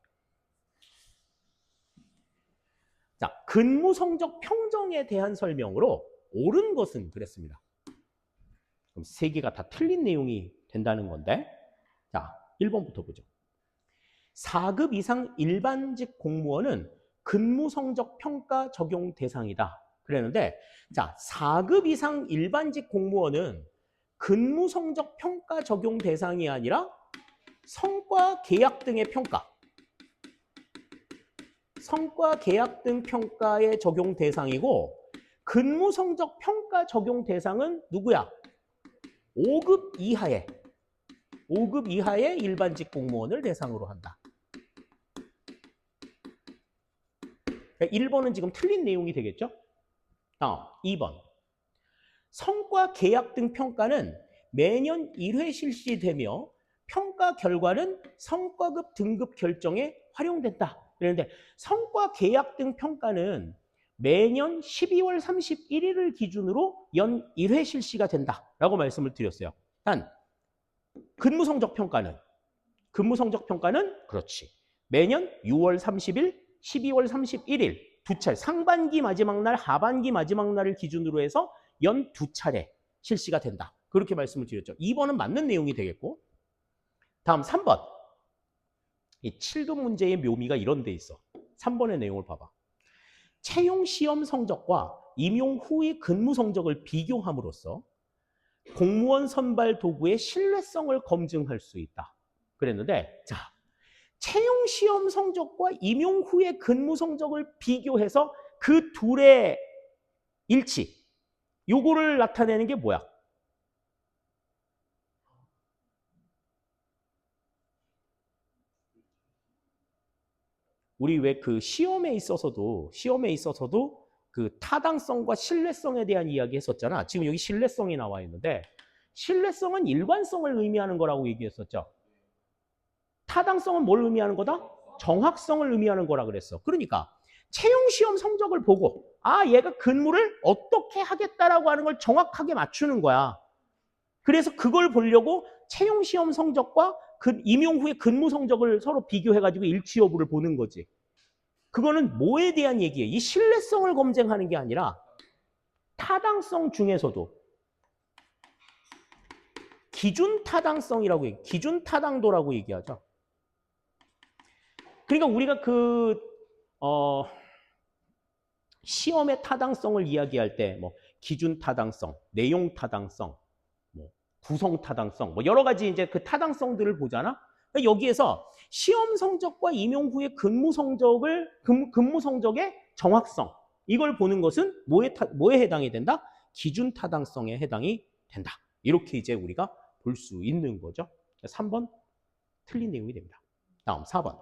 [SPEAKER 1] 자, 근무 성적 평정에 대한 설명으로 옳은 것은 그랬습니다. 그럼 세 개가 다 틀린 내용이 된다는 건데, 자, 1번부터 보죠. 4급 이상 일반직 공무원은 근무 성적 평가 적용 대상이다. 그랬는데, 자, 4급 이상 일반직 공무원은 근무 성적 평가 적용 대상이 아니라 성과 계약 등의 평가, 성과 계약 등 평가의 적용 대상이고, 근무 성적 평가 적용 대상은 누구야? 5급 이하의 5급 이하의 일반직 공무원을 대상으로 한다. 1번은 지금 틀린 내용이 되겠죠? 다음 2번. 성과 계약 등 평가는 매년 1회 실시되며 평가 결과는 성과급 등급 결정에 활용된다. 그런데 성과 계약 등 평가는 매년 12월 31일을 기준으로 연 1회 실시가 된다라고 말씀을 드렸어요. 단 근무 성적 평가는 그렇지. 매년 6월 30일, 12월 31일 두 차례 상반기 마지막 날, 하반기 마지막 날을 기준으로 해서 연 두 차례 실시가 된다. 그렇게 말씀을 드렸죠. 2번은 맞는 내용이 되겠고 다음 3번. 이 7급 문제의 묘미가 이런 데 있어. 3번의 내용을 봐봐. 채용 시험 성적과 임용 후의 근무 성적을 비교함으로써 공무원 선발 도구의 신뢰성을 검증할 수 있다. 그랬는데 자, 채용 시험 성적과 임용 후의 근무 성적을 비교해서 그 둘의 일치, 요거를 나타내는 게 뭐야? 우리 왜 그 시험에 있어서도 그 타당성과 신뢰성에 대한 이야기 했었잖아. 지금 여기 신뢰성이 나와 있는데 신뢰성은 일관성을 의미하는 거라고 얘기했었죠. 타당성은 뭘 의미하는 거다? 정확성을 의미하는 거라 그랬어. 그러니까 채용 시험 성적을 보고 아, 얘가 근무를 어떻게 하겠다라고 하는 걸 정확하게 맞추는 거야. 그래서 그걸 보려고 채용 시험 성적과 임용 후의 근무 성적을 서로 비교해가지고 일치 여부를 보는 거지. 그거는 뭐에 대한 얘기예요? 이 신뢰성을 검증하는 게 아니라 타당성 중에서도 기준 타당성이라고 기준 타당도라고 얘기하죠. 그러니까 우리가 시험의 타당성을 이야기할 때 뭐 기준 타당성, 내용 타당성, 뭐 구성 타당성, 뭐 여러 가지 이제 그 타당성들을 보잖아. 그러니까 여기에서 시험 성적과 임용 후의 근무 성적의 정확성, 이걸 보는 것은 뭐에 해당이 된다? 기준 타당성에 해당이 된다. 이렇게 이제 우리가 볼 수 있는 거죠. 3번 틀린 내용이 됩니다. 다음 4번.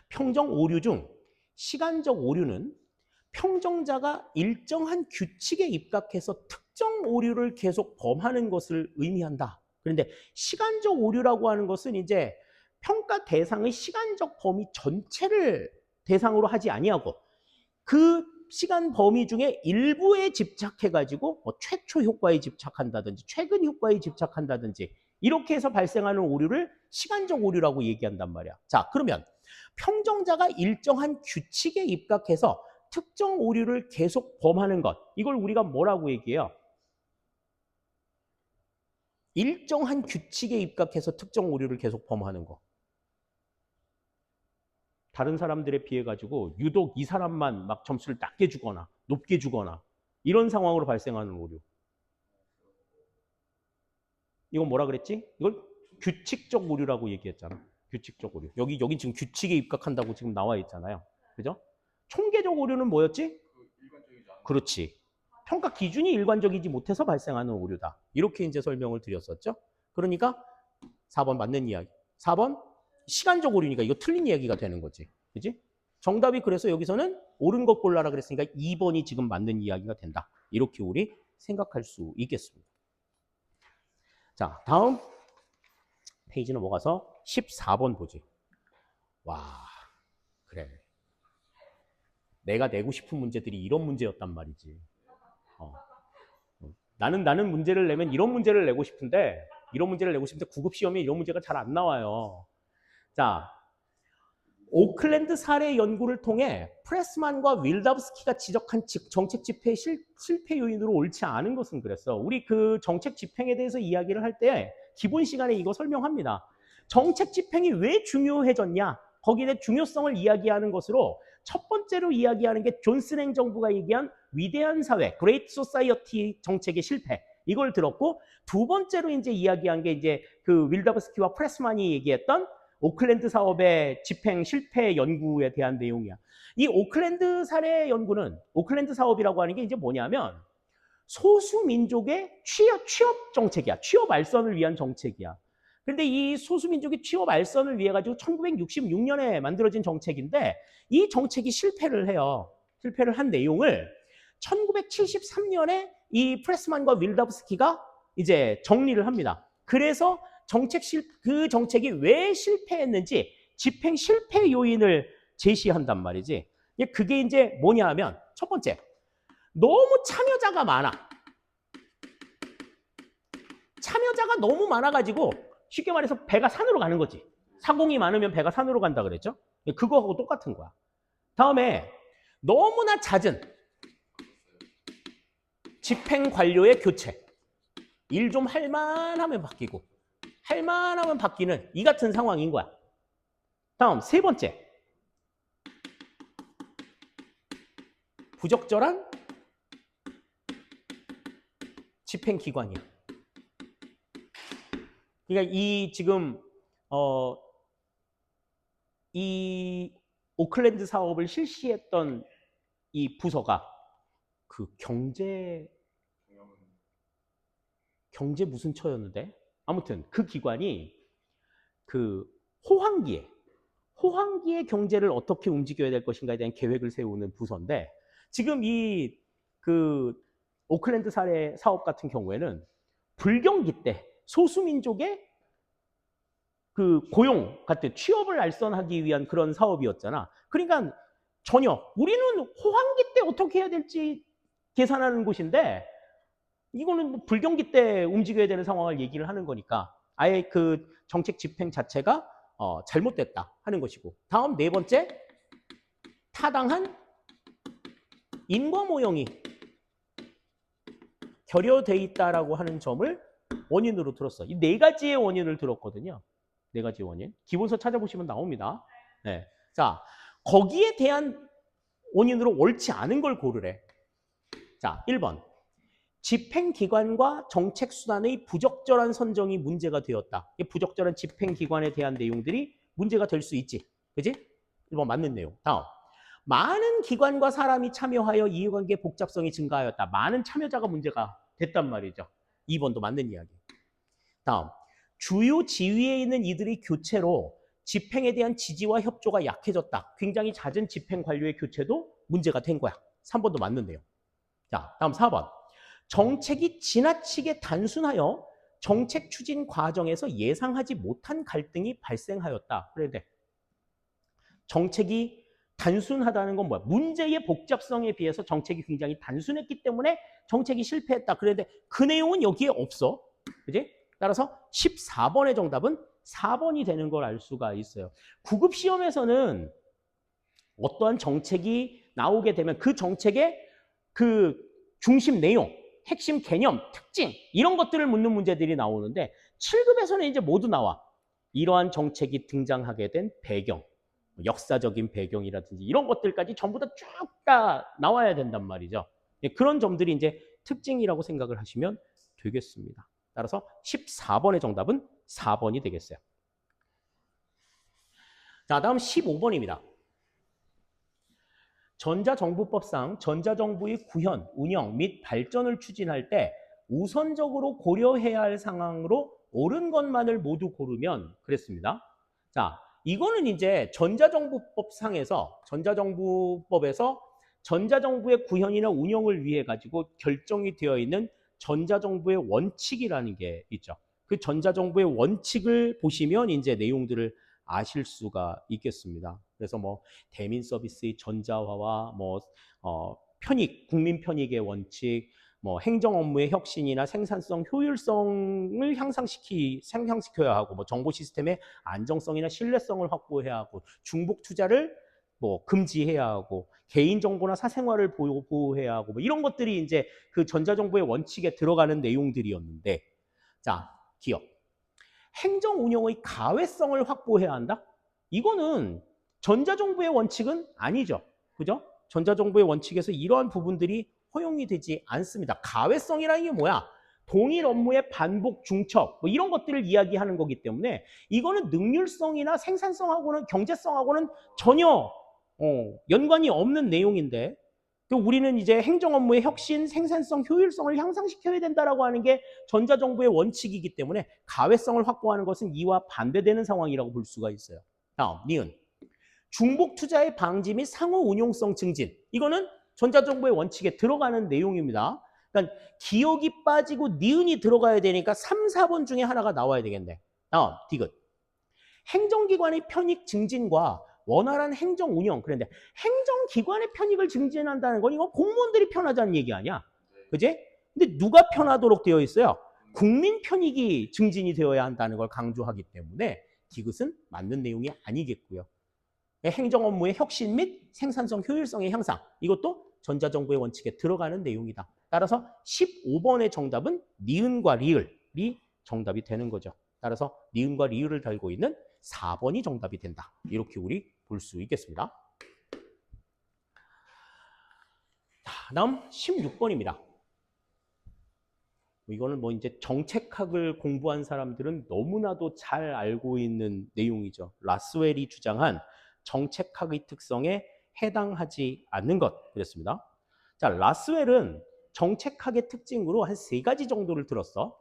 [SPEAKER 1] 평정 오류 중 시간적 오류는 평정자가 일정한 규칙에 입각해서 특정 오류를 계속 범하는 것을 의미한다. 그런데 시간적 오류라고 하는 것은 이제 평가 대상의 시간적 범위 전체를 대상으로 하지 아니하고 그 시간 범위 중에 일부에 집착해가지고 뭐 최초 효과에 집착한다든지 최근 효과에 집착한다든지 이렇게 해서 발생하는 오류를 시간적 오류라고 얘기한단 말이야. 자, 그러면 평정자가 일정한 규칙에 입각해서 특정 오류를 계속 범하는 것, 이걸 우리가 뭐라고 얘기해요? 일정한 규칙에 입각해서 특정 오류를 계속 범하는 거. 다른 사람들에 비해 가지고 유독 이 사람만 막 점수를 낮게 주거나 높게 주거나 이런 상황으로 발생하는 오류. 이건 뭐라 그랬지? 이걸 규칙적 오류라고 얘기했잖아. 규칙적 오류. 여기 지금 규칙에 입각한다고 지금 나와 있잖아요. 그죠? 총계적 오류는 뭐였지? 그렇지. 평가 기준이 일관적이지 못해서 발생하는 오류다. 이렇게 이제 설명을 드렸었죠. 그러니까 4번 맞는 이야기. 4번 시간적 오류니까 이거 틀린 이야기가 되는 거지. 그지? 정답이 그래서 여기서는 옳은 것 골라라 그랬으니까 2번이 지금 맞는 이야기가 된다. 이렇게 우리 생각할 수 있겠습니다. 자, 다음 페이지 넘어가서 14번 보지. 와, 그래. 내가 내고 싶은 문제들이 이런 문제였단 말이지. 나는 문제를 내면 이런 문제를 내고 싶은데 구급 시험에 이런 문제가 잘 안 나와요. 자, 오클랜드 사례 연구를 통해 프레스만과 윌답스키가 지적한 정책 집행 실패 요인으로 옳지 않은 것은 그랬어. 우리 그 정책 집행에 대해서 이야기를 할 때 기본 시간에 이거 설명합니다. 정책 집행이 왜 중요해졌냐? 거기에 중요성을 이야기하는 것으로 첫 번째로 이야기하는 게 존 스랭 정부가 얘기한 위대한 사회, 그레이트 소사이어티 정책의 실패. 이걸 들었고 두 번째로 이제 이야기한 게 이제 그 윌답스키와 프레스만이 얘기했던 오클랜드 사업의 집행 실패 연구에 대한 내용이야. 이 오클랜드 사례 연구는 오클랜드 사업이라고 하는 게 이제 뭐냐면 소수민족의 취업 정책이야. 취업 알선을 위한 정책이야. 근데 이 소수민족의 취업 알선을 위해 가지고 1966년에 만들어진 정책인데 이 정책이 실패를 해요. 실패를 한 내용을 1973년에 이 프레스만과 윌답스키가 이제 정리를 합니다. 그래서 그 정책이 왜 실패했는지 집행 실패 요인을 제시한단 말이지. 그게 이제 뭐냐 하면 첫 번째, 너무 참여자가 많아. 참여자가 너무 많아가지고 쉽게 말해서 배가 산으로 가는 거지. 사공이 많으면 배가 산으로 간다 그랬죠. 그거하고 똑같은 거야. 다음에 너무나 잦은 집행 관료의 교체. 일 좀 할만하면 바뀌고 할만하면 바뀌는 이 같은 상황인 거야. 다음 세 번째, 부적절한 집행기관이야. 그러니까 이 지금 이 오클랜드 사업을 실시했던 이 부서가 그 경제 무슨 처였는데 아무튼 그 기관이 그 호황기의 경제를 어떻게 움직여야 될 것인가에 대한 계획을 세우는 부서인데 지금 이 그 오클랜드 사례 사업 같은 경우에는 불경기 때 소수민족의 그 고용 같은 취업을 알선하기 위한 그런 사업이었잖아. 그러니까 전혀 우리는 호황기 때 어떻게 해야 될지 계산하는 곳인데 이거는 불경기 때 움직여야 되는 상황을 얘기를 하는 거니까 아예 그 정책 집행 자체가 잘못됐다 하는 것이고 다음 네 번째 타당한 인과 모형이 결여돼 있다라고 하는 점을 원인으로 들었어. 이 네 가지의 원인을 들었거든요. 네 가지 원인. 기본서 찾아보시면 나옵니다. 네. 자, 거기에 대한 원인으로 옳지 않은 걸 고르래. 자, 1번. 집행기관과 정책수단의 부적절한 선정이 문제가 되었다. 이 부적절한 집행기관에 대한 내용들이 문제가 될 수 있지. 그지? 1번 맞는 내용. 다음. 많은 기관과 사람이 참여하여 이해관계 복잡성이 증가하였다. 많은 참여자가 문제가 됐단 말이죠. 2번도 맞는 이야기. 다음. 주요 지위에 있는 이들의 교체로 집행에 대한 지지와 협조가 약해졌다. 굉장히 잦은 집행 관료의 교체도 문제가 된 거야. 3번도 맞는 내용. 자, 다음 4번. 정책이 지나치게 단순하여 정책 추진 과정에서 예상하지 못한 갈등이 발생하였다. 그런데 정책이 단순하다는 건 뭐야? 문제의 복잡성에 비해서 정책이 굉장히 단순했기 때문에 정책이 실패했다. 그런데 그 내용은 여기에 없어. 그지? 따라서 14번의 정답은 4번이 되는 걸 알 수가 있어요. 구급 시험에서는 어떠한 정책이 나오게 되면 그 정책의 그 중심 내용, 핵심 개념, 특징 이런 것들을 묻는 문제들이 나오는데 7급에서는 이제 모두 나와. 이러한 정책이 등장하게 된 배경, 역사적인 배경이라든지 이런 것들까지 전부 다 쭉 다 나와야 된단 말이죠. 그런 점들이 이제 특징이라고 생각을 하시면 되겠습니다. 따라서 14번의 정답은 4번이 되겠어요. 자, 다음 15번입니다. 전자정부법상 전자정부의 구현, 운영 및 발전을 추진할 때 우선적으로 고려해야 할 상황으로 옳은 것만을 모두 고르면 그랬습니다. 자, 이거는 이제 전자정부법에서 전자정부의 구현이나 운영을 위해 가지고 결정이 되어 있는 전자정부의 원칙이라는 게 있죠. 그 전자정부의 원칙을 보시면 이제 내용들을 아실 수가 있겠습니다. 그래서 뭐 대민 서비스의 전자화와 편익, 국민 편익의 원칙, 뭐 행정 업무의 혁신이나 생산성, 효율성을 향상시켜야 하고, 뭐 정보 시스템의 안정성이나 신뢰성을 확보해야 하고, 중복 투자를 뭐 금지해야 하고, 개인 정보나 사생활을 보호해야 하고, 뭐 이런 것들이 이제 그 전자정부의 원칙에 들어가는 내용들이었는데, 자, 기억. 행정 운영의 가외성을 확보해야 한다? 이거는 전자정부의 원칙은 아니죠. 그죠? 전자정부의 원칙에서 이러한 부분들이 허용이 되지 않습니다. 가외성이라는 게 뭐야? 동일 업무의 반복 중첩 뭐 이런 것들을 이야기하는 거기 때문에 이거는 능률성이나 생산성하고는 경제성하고는 전혀 연관이 없는 내용인데 우리는 이제 행정 업무의 혁신, 생산성, 효율성을 향상시켜야 된다라고 하는 게 전자정부의 원칙이기 때문에 가외성을 확보하는 것은 이와 반대되는 상황이라고 볼 수가 있어요. 다음, 니은. 중복 투자의 방지 및 상호 운용성 증진. 이거는 전자정부의 원칙에 들어가는 내용입니다. 그러니까 기억이 빠지고 니은이 들어가야 되니까 3, 4번 중에 하나가 나와야 되겠네. 다음, 디귿. 행정기관의 편익 증진과 원활한 행정 운영. 그런데 행정기관의 편익을 증진한다는 건 이건 공무원들이 편하자는 얘기 아니야. 그지? 근데 누가 편하도록 되어 있어요? 국민 편익이 증진이 되어야 한다는 걸 강조하기 때문에 디귿은 맞는 내용이 아니겠고요. 행정 업무의 혁신 및 생산성, 효율성의 향상. 이것도 전자정부의 원칙에 들어가는 내용이다. 따라서 15번의 정답은 니은과 리을이 정답이 되는 거죠. 따라서 니은과 리을을 달고 있는 4번이 정답이 된다. 이렇게 우리 볼 수 있겠습니다. 다음 16번입니다. 이거는 뭐 이제 정책학을 공부한 사람들은 너무나도 잘 알고 있는 내용이죠. 라스웰이 주장한 정책학의 특성에 해당하지 않는 것 그랬습니다. 자, 라스웰은 정책학의 특징으로 한 3가지 정도를 들었어.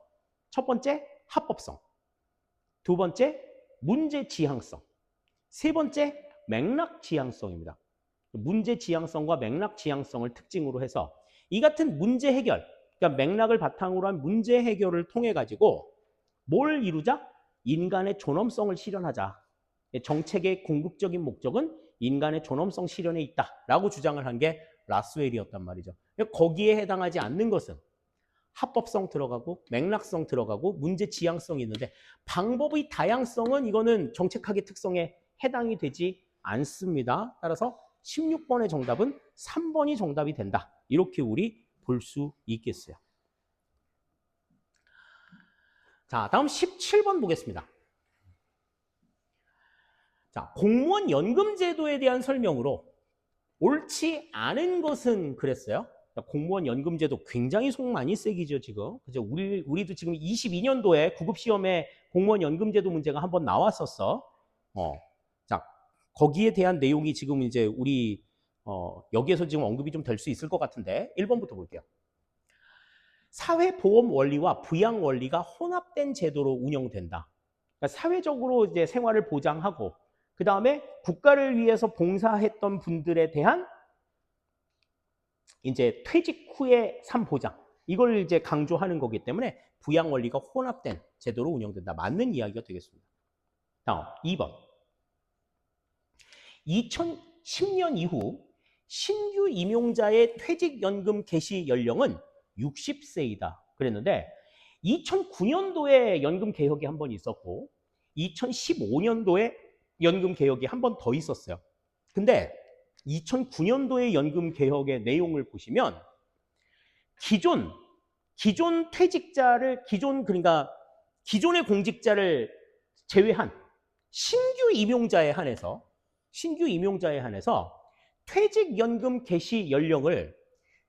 [SPEAKER 1] 첫 번째, 합법성. 두 번째, 문제 지향성. 세 번째, 맥락 지향성입니다. 문제 지향성과 맥락 지향성을 특징으로 해서 이 같은 문제 해결, 그러니까 맥락을 바탕으로 한 문제 해결을 통해 가지고 뭘 이루자? 인간의 존엄성을 실현하자. 정책의 궁극적인 목적은 인간의 존엄성 실현에 있다라고 주장을 한 게 라스웰이었단 말이죠. 거기에 해당하지 않는 것은 합법성 들어가고 맥락성 들어가고 문제 지향성이 있는데 방법의 다양성은 이거는 정책학의 특성에 해당이 되지 않습니다. 따라서 16번의 정답은 3번이 정답이 된다. 이렇게 우리 볼 수 있겠어요. 자, 다음 17번 보겠습니다. 자, 공무원 연금 제도에 대한 설명으로 옳지 않은 것은 그랬어요. 공무원 연금 제도 굉장히 속 많이 세기죠, 지금. 그죠? 우리도 지금 22년도에 구급 시험에 공무원 연금 제도 문제가 한번 나왔었어. 자, 거기에 대한 내용이 지금 이제 우리 여기에서 지금 언급이 좀 될 수 있을 것 같은데 1번부터 볼게요. 사회보험 원리와 부양 원리가 혼합된 제도로 운영된다. 그러니까 사회적으로 이제 생활을 보장하고 그 다음에 국가를 위해서 봉사했던 분들에 대한 이제 퇴직 후의 삶 보장 이걸 이제 강조하는 거기 때문에 부양 원리가 혼합된 제도로 운영된다. 맞는 이야기가 되겠습니다. 다음 2번. 2010년 이후 신규 임용자의 퇴직연금 개시 연령은 60세이다. 그랬는데 2009년도에 연금 개혁이 한 번 있었고 2015년도에 연금 개혁이 한 번 더 있었어요. 근데 2009년도의 연금 개혁의 내용을 보시면 기존 퇴직자를 그러니까 기존의 공직자를 제외한 신규 임용자에 한해서 퇴직연금 개시 연령을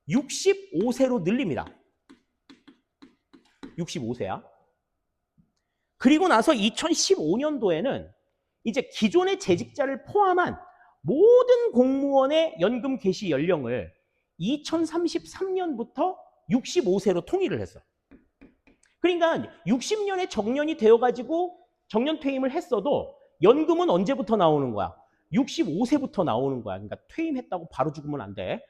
[SPEAKER 1] 65세로 늘립니다. 65세야. 그리고 나서 2015년도에는 이제 기존의 재직자를 포함한 모든 공무원의 연금 개시 연령을 2033년부터 65세로 통일을 했어. 그러니까 60년에 정년이 되어가지고 정년 퇴임을 했어도 연금은 언제부터 나오는 거야? 65세부터 나오는 거야. 그러니까 퇴임했다고 바로 죽으면 안 돼.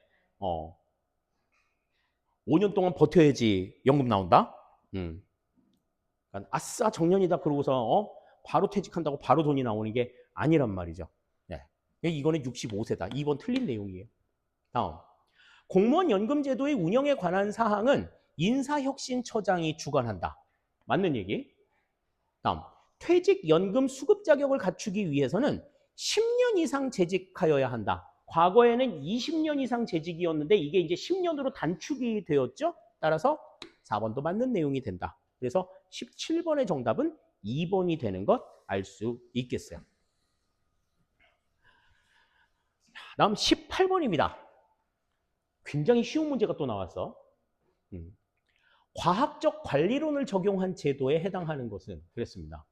[SPEAKER 1] 5년 동안 버텨야지 연금 나온다. 그러니까 아싸 정년이다 그러고서 바로 퇴직한다고 바로 돈이 나오는 게 아니란 말이죠. 네. 이거는 65세다. 2번 틀린 내용이에요. 다음. 공무원 연금제도의 운영에 관한 사항은 인사혁신처장이 주관한다. 맞는 얘기. 다음. 퇴직연금 수급 자격을 갖추기 위해서는 10년 이상 재직하여야 한다. 과거에는 20년 이상 재직이었는데 이게 이제 10년으로 단축이 되었죠. 따라서 4번도 맞는 내용이 된다. 그래서 17번의 정답은 2번이 되는 것 알 수 있겠어요. 다음 18번입니다. 굉장히 쉬운 문제가 또 나왔어. 과학적 관리론을 적용한 제도에 해당하는 것은 그랬습니다.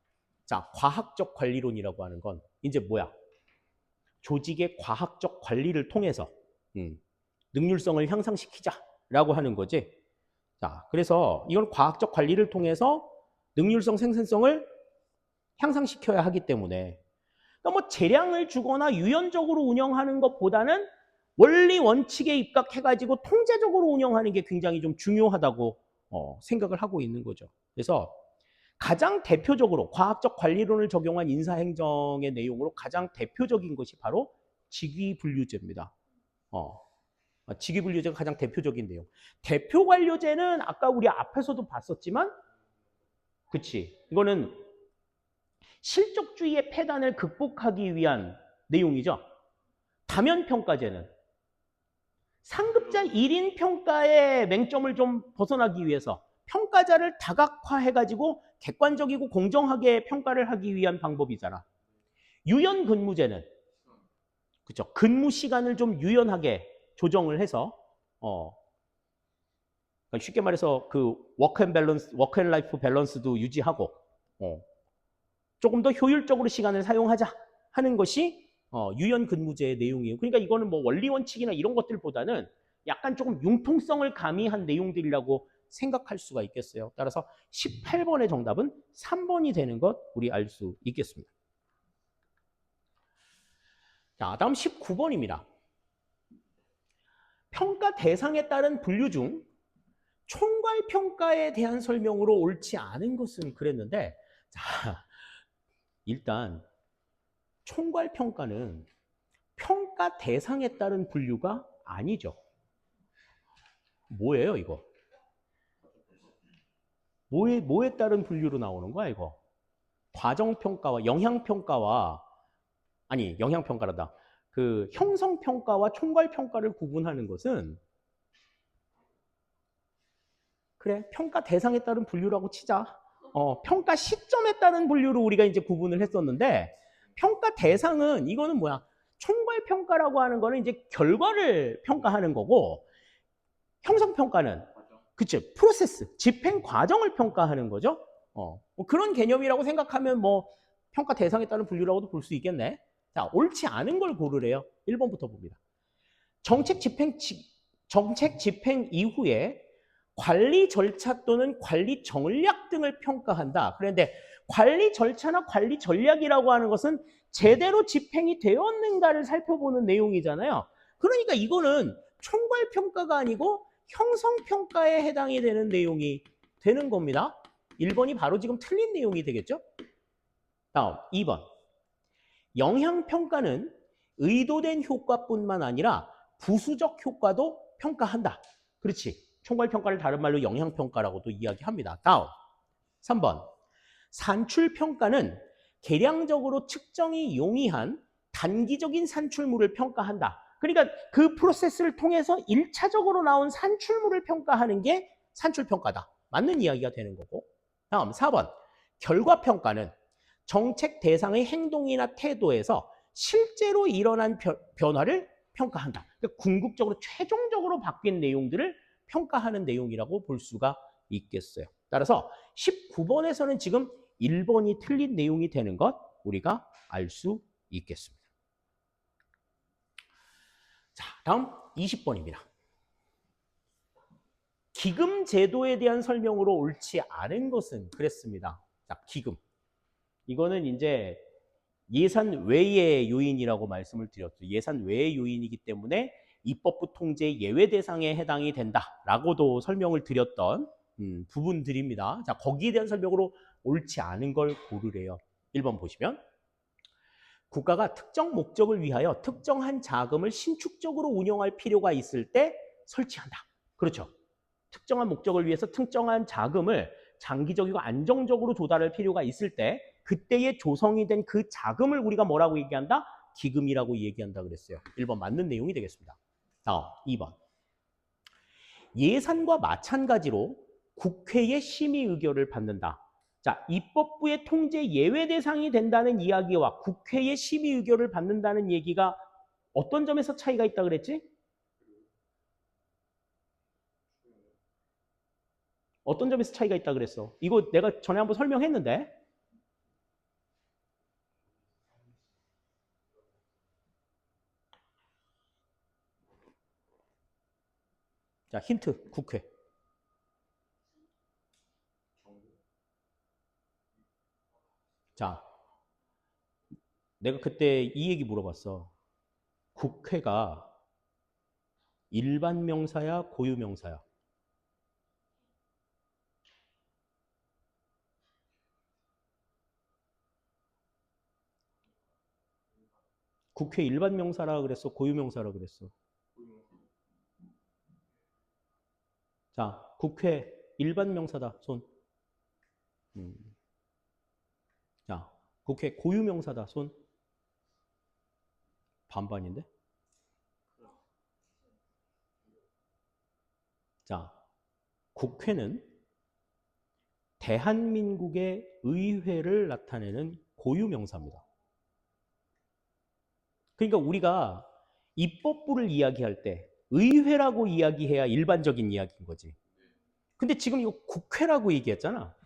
[SPEAKER 1] 자, 과학적 관리론이라고 하는 건 이제 뭐야? 조직의 과학적 관리를 통해서 능률성을 향상시키자라고 하는 거지. 자, 그래서 이건 과학적 관리를 통해서 능률성 생산성을 향상시켜야 하기 때문에 그러니까 뭐 재량을 주거나 유연적으로 운영하는 것보다는 원리 원칙에 입각해가지고 통제적으로 운영하는 게 굉장히 좀 중요하다고 생각을 하고 있는 거죠. 그래서 가장 대표적으로 과학적 관리론을 적용한 인사행정의 내용으로 가장 대표적인 것이 바로 직위분류제입니다. 직위분류제가 가장 대표적인 내용. 대표관료제는 아까 우리 앞에서도 봤었지만, 그치? 이거는 실적주의의 폐단을 극복하기 위한 내용이죠. 다면평가제는 상급자 1인 평가의 맹점을 좀 벗어나기 위해서 평가자를 다각화해가지고 객관적이고 공정하게 평가를 하기 위한 방법이잖아. 유연근무제는 그렇죠. 근무 시간을 좀 유연하게 조정을 해서 그러니까 쉽게 말해서 그 워크 앤 라이프 밸런스도 유지하고 조금 더 효율적으로 시간을 사용하자 하는 것이 유연근무제의 내용이에요. 그러니까 이거는 뭐 원리원칙이나 이런 것들보다는 약간 조금 융통성을 가미한 내용들이라고 생각할 수가 있겠어요. 따라서 18번의 정답은 3번이 되는 것 우리 알 수 있겠습니다. 자, 다음 19번입니다. 평가 대상에 따른 분류 중 총괄평가에 대한 설명으로 옳지 않은 것은 그랬는데, 자, 일단 총괄평가는 평가 대상에 따른 분류가 아니죠. 뭐예요, 이거? 뭐에 따른 분류로 나오는 거야, 이거? 과정평가와 영향평가와, 아니, 영향평가란다. 그 형성평가와 총괄평가를 구분하는 것은, 그래, 평가 대상에 따른 분류라고 치자. 평가 시점에 따른 분류로 우리가 이제 구분을 했었는데, 평가 대상은, 이거는 뭐야? 총괄평가라고 하는 거는 이제 결과를 평가하는 거고, 형성평가는 그치 프로세스 집행 과정을 평가하는 거죠. 뭐 그런 개념이라고 생각하면 뭐 평가 대상에 따른 분류라고도 볼 수 있겠네. 자, 옳지 않은 걸 고르래요. 1번부터 봅니다. 정책 집행 이후에 관리 절차 또는 관리 전략 등을 평가한다. 그런데 관리 절차나 관리 전략이라고 하는 것은 제대로 집행이 되었는가를 살펴보는 내용이잖아요. 그러니까 이거는 총괄평가가 아니고 형성평가에 해당이 되는 내용이 되는 겁니다. 1번이 바로 지금 틀린 내용이 되겠죠? 다음 2번. 영향평가는 의도된 효과뿐만 아니라 부수적 효과도 평가한다. 그렇지. 총괄평가를 다른 말로 영향평가라고도 이야기합니다. 다음 3번. 산출평가는 계량적으로 측정이 용이한 단기적인 산출물을 평가한다. 그러니까 그 프로세스를 통해서 1차적으로 나온 산출물을 평가하는 게 산출평가다. 맞는 이야기가 되는 거고. 다음 4번. 결과평가는 정책 대상의 행동이나 태도에서 실제로 일어난 변화를 평가한다. 그러니까 궁극적으로 최종적으로 바뀐 내용들을 평가하는 내용이라고 볼 수가 있겠어요. 따라서 19번에서는 지금 1번이 틀린 내용이 되는 것 우리가 알 수 있겠습니다. 자, 다음 20번입니다. 기금 제도에 대한 설명으로 옳지 않은 것은 그랬습니다. 자, 기금. 이거는 이제 예산 외의 요인이라고 말씀을 드렸죠. 예산 외의 요인이기 때문에 입법부 통제 예외 대상에 해당이 된다라고도 설명을 드렸던 부분들입니다. 자, 거기에 대한 설명으로 옳지 않은 걸 고르래요. 1번 보시면 국가가 특정 목적을 위하여 특정한 자금을 신축적으로 운용할 필요가 있을 때 설치한다. 그렇죠. 특정한 목적을 위해서 특정한 자금을 장기적이고 안정적으로 조달할 필요가 있을 때 그때에 조성이 된 그 자금을 우리가 뭐라고 얘기한다? 기금이라고 얘기한다 그랬어요. 1번 맞는 내용이 되겠습니다. 다음 2번. 예산과 마찬가지로 국회의 심의 의결을 받는다. 자, 입법부의 통제 예외 대상이 된다는 이야기와 국회의 심의 의결을 받는다는 얘기가 어떤 점에서 차이가 있다 그랬지? 어떤 점에서 차이가 있다 그랬어? 이거 내가 전에 한번 설명했는데. 자, 힌트. 국회. 자, 내가 그때 이 얘기 물어봤어. 국회가 일반 명사야, 고유 명사야? 국회 일반 명사라 그랬어, 고유 명사라 그랬어? 자, 국회 일반 명사다. 손. 음. 자, 국회 고유 명사다. 손. 반반인데? 자, 국회는 대한민국의 의회를 나타내는 고유 명사입니다. 그러니까 우리가 입법부를 이야기할 때 의회라고 이야기해야 일반적인 이야기인 거지. 근데 지금 이거 국회라고 얘기했잖아.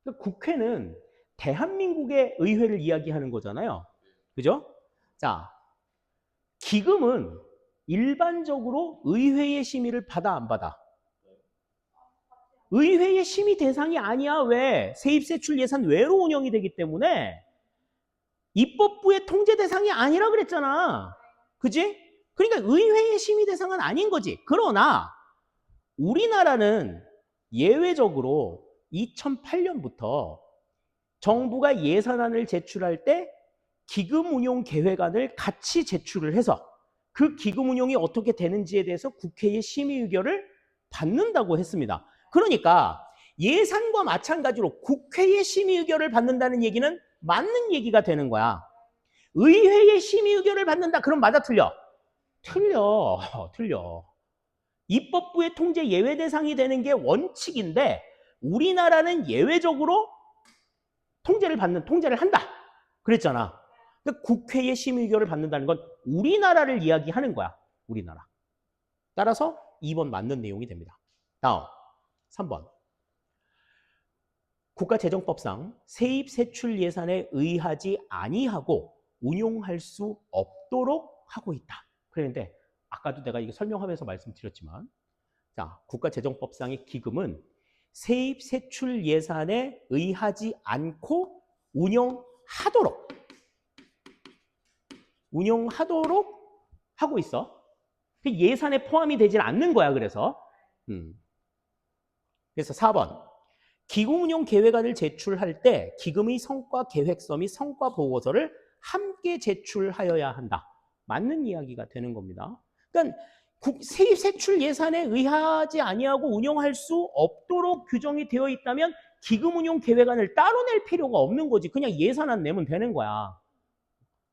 [SPEAKER 1] 그러니까 국회는 대한민국의 의회를 이야기하는 거잖아요. 그죠? 자, 기금은 일반적으로 의회의 심의를 받아 안 받아? 의회의 심의 대상이 아니야. 왜? 세입세출 예산 외로 운영이 되기 때문에 입법부의 통제 대상이 아니라 그랬잖아. 그지? 그러니까 의회의 심의 대상은 아닌 거지. 그러나 우리나라는 예외적으로 2008년부터 정부가 예산안을 제출할 때 기금운용계획안을 같이 제출을 해서 그 기금운용이 어떻게 되는지에 대해서 국회의 심의 의결을 받는다고 했습니다. 그러니까 예산과 마찬가지로 국회의 심의 의결을 받는다는 얘기는 맞는 얘기가 되는 거야. 의회의 심의 의결을 받는다. 그럼 맞아 틀려? 틀려. 틀려. 입법부의 통제 예외 대상이 되는 게 원칙인데 우리나라는 예외적으로 통제를 한다. 그랬잖아. 그러니까 국회의 심의 의결을 받는다는 건 우리나라를 이야기하는 거야. 우리나라. 따라서 2번 맞는 내용이 됩니다. 다음 3번. 국가재정법상 세입 세출 예산에 의하지 아니하고 운용할 수 없도록 하고 있다. 그랬는데 아까도 내가 이거 설명하면서 말씀드렸지만 자, 국가재정법상의 기금은 세입 세출 예산에 의하지 않고 운영하도록 하고 있어. 예산에 포함이 되질 않는 거야. 그래서 4번 기금운용 계획안을 제출할 때 기금의 성과 계획서 및 성과 보고서를 함께 제출하여야 한다. 맞는 이야기가 되는 겁니다. 그러니까 세입 세출 예산에 의하지 아니하고 운영할 수 없도록 규정이 되어 있다면 기금운용 계획안을 따로 낼 필요가 없는 거지. 그냥 예산안 내면 되는 거야.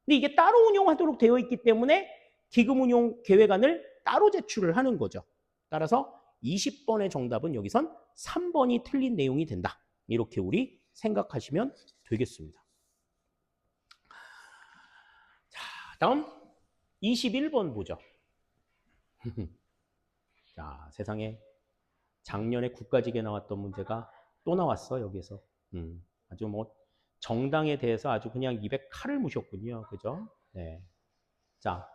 [SPEAKER 1] 근데 이게 따로 운용하도록 되어 있기 때문에 기금운용 계획안을 따로 제출을 하는 거죠. 따라서 20번의 정답은 여기선 3번이 틀린 내용이 된다. 이렇게 우리 생각하시면 되겠습니다. 자, 다음 21번 보죠. 자, 세상에 작년에 국가직에 나왔던 문제가 또 나왔어, 여기서. 아주 뭐 정당에 대해서 아주 그냥 입에 칼을 무셨군요. 그죠? 네. 자,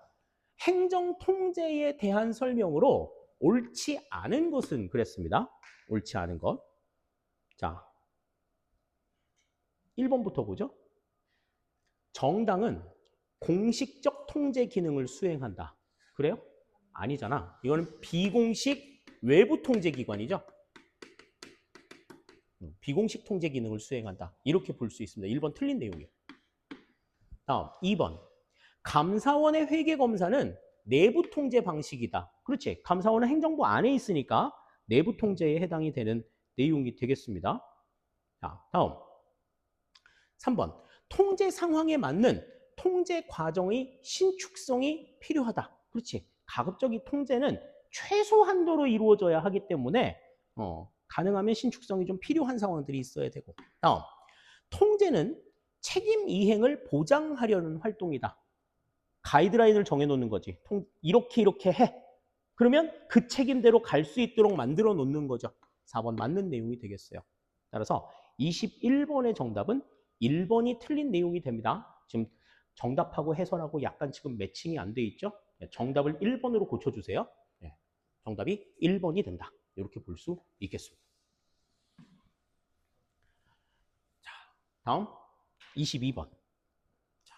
[SPEAKER 1] 행정 통제에 대한 설명으로 옳지 않은 것은 그랬습니다. 옳지 않은 것. 자, 1번부터 보죠. 정당은 공식적 통제 기능을 수행한다. 그래요? 아니잖아. 이거는 비공식 외부 통제 기관이죠. 비공식 통제 기능을 수행한다. 이렇게 볼 수 있습니다. 1번 틀린 내용이에요. 다음 2번. 감사원의 회계 검사는 내부 통제 방식이다. 그렇지. 감사원은 행정부 안에 있으니까 내부 통제에 해당이 되는 내용이 되겠습니다. 자, 다음 3번. 통제 상황에 맞는 통제 과정의 신축성이 필요하다. 그렇지. 가급적이 통제는 최소 한도로 이루어져야 하기 때문에 가능하면 신축성이 좀 필요한 상황들이 있어야 되고. 다음, 통제는 책임 이행을 보장하려는 활동이다. 가이드라인을 정해놓는 거지. 이렇게 해. 그러면 그 책임대로 갈 수 있도록 만들어 놓는 거죠. 4번 맞는 내용이 되겠어요. 따라서 21번의 정답은 1번이 틀린 내용이 됩니다. 지금 정답하고 해설하고 약간 지금 매칭이 안 돼 있죠? 정답을 1번으로 고쳐주세요. 정답이 1번이 된다. 이렇게 볼 수 있겠습니다. 자, 다음 22번. 자,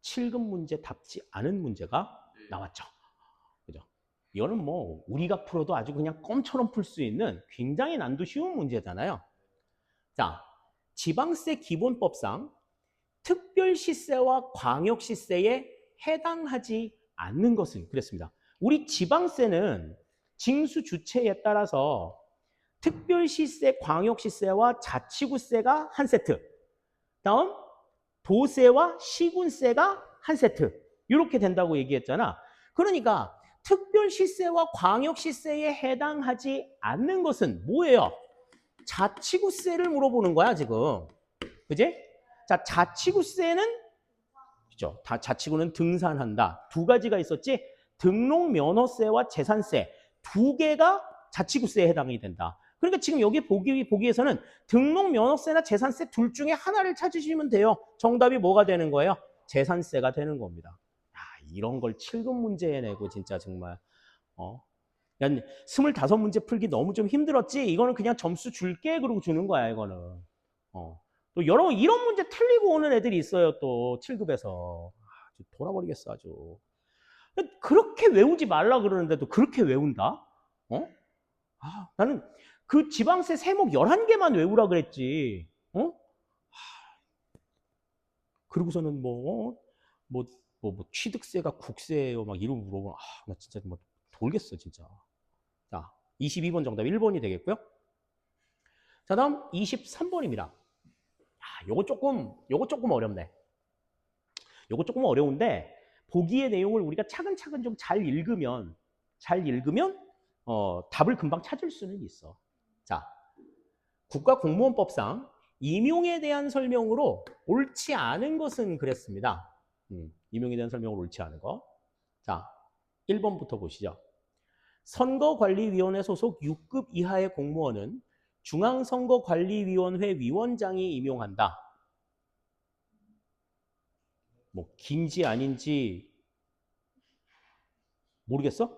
[SPEAKER 1] 7급 문제 답지 않은 문제가 나왔죠. 그죠? 이거는 뭐 우리가 풀어도 아주 그냥 껌처럼 풀 수 있는 굉장히 난도 쉬운 문제잖아요. 자, 지방세 기본법상 특별시세와 광역시세에 해당하지 않는 것은 그랬습니다. 우리 지방세는 징수 주체에 따라서 특별시세, 광역시세와 자치구세가 한 세트, 다음 도세와 시군세가 한 세트 이렇게 된다고 얘기했잖아. 그러니까 특별시세와 광역시세에 해당하지 않는 것은 뭐예요? 자치구세를 물어보는 거야 지금. 그지? 자, 자치구세는 그죠? 자치구는 등산한다. 두 가지가 있었지. 등록면허세와 재산세 두 개가 자치구세에 해당이 된다. 그러니까 지금 여기 보기에서는 등록면허세나 재산세 둘 중에 하나를 찾으시면 돼요. 정답이 뭐가 되는 거예요? 재산세가 되는 겁니다. 야, 이런 걸 7급 문제에 내고 진짜 정말 25문제 풀기 너무 좀 힘들었지? 이거는 그냥 점수 줄게 그러고 주는 거야 이거는. 또 여러 이런 문제 틀리고 오는 애들이 있어요 또 7급에서. 돌아버리겠어 아주. 그렇게 외우지 말라 그러는데도 그렇게 외운다? 나는 그 지방세 세목 11개만 외우라 그랬지. 그러고서는 뭐 취득세가 국세예요 막 이러고 물어보면 나 진짜 뭐 돌겠어 진짜. 자, 22번 정답 1번이 되겠고요. 자, 다음 23번입니다. 요거 조금 어렵네. 요거 조금 어려운데 보기의 내용을 우리가 차근차근 좀 잘 읽으면 답을 금방 찾을 수는 있어. 자, 국가공무원법상 임용에 대한 설명으로 옳지 않은 것은 그랬습니다. 임용에 대한 설명으로 옳지 않은 거. 자, 1번부터 보시죠. 선거관리위원회 소속 6급 이하의 공무원은 중앙선거관리위원회 위원장이 임용한다. 뭐 긴지 아닌지 모르겠어?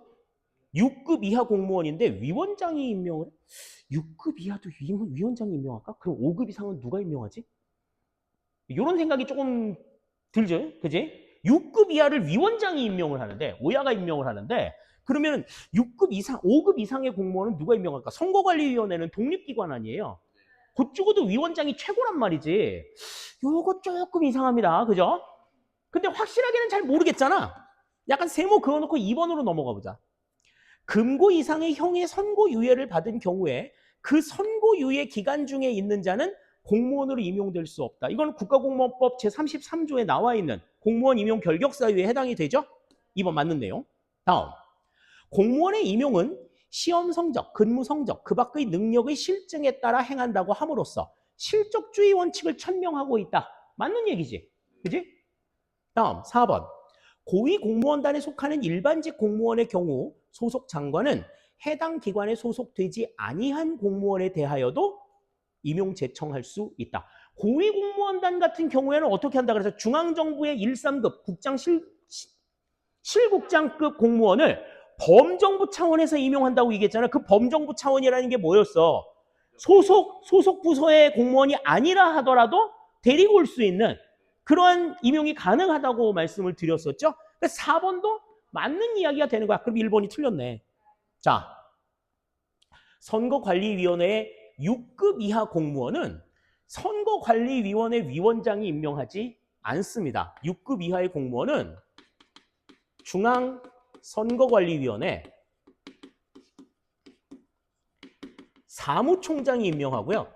[SPEAKER 1] 6급 이하 공무원인데 위원장이 임명을 해? 6급 이하도 위원장이 임명할까? 그럼 5급 이상은 누가 임명하지? 이런 생각이 조금 들죠? 그지? 6급 이하를 위원장이 임명을 하는데, 오야가 임명을 하는데, 그러면 6급 이상, 5급 이상의 공무원은 누가 임명할까? 선거관리위원회는 독립기관 아니에요. 곧 죽어도 위원장이 최고란 말이지. 요거 조금 이상합니다. 그죠? 근데 확실하게는 잘 모르겠잖아. 약간 세모 그어놓고 2번으로 넘어가 보자. 금고 이상의 형의 선고유예를 받은 경우에 그 선고유예 기간 중에 있는 자는 공무원으로 임용될 수 없다. 이건 국가공무원법 제33조에 나와 있는 공무원 임용 결격 사유에 해당이 되죠? 2번 맞는 내용. 다음, 공무원의 임용은 시험 성적, 근무 성적, 그 밖의 능력의 실증에 따라 행한다고 함으로써 실적주의 원칙을 천명하고 있다. 맞는 얘기지. 그지? 다음, 4번. 고위공무원단에 속하는 일반직 공무원의 경우 소속 장관은 해당 기관에 소속되지 아니한 공무원에 대하여도 임용 제청할 수 있다. 고위공무원단 같은 경우에는 어떻게 한다 그래서 중앙정부의 1, 3급 국장 실국장급 공무원을 범정부 차원에서 임용한다고 얘기했잖아요. 그 범정부 차원이라는 게 뭐였어? 소속 부서의 공무원이 아니라 하더라도 데리고 올 수 있는 그러한 임용이 가능하다고 말씀을 드렸었죠. 그래서 4번도 맞는 이야기가 되는 거야. 그럼 1번이 틀렸네. 자, 선거관리위원회의 6급 이하 공무원은 선거관리위원회 위원장이 임명하지 않습니다. 6급 이하의 공무원은 중앙선거관리위원회 사무총장이 임명하고요.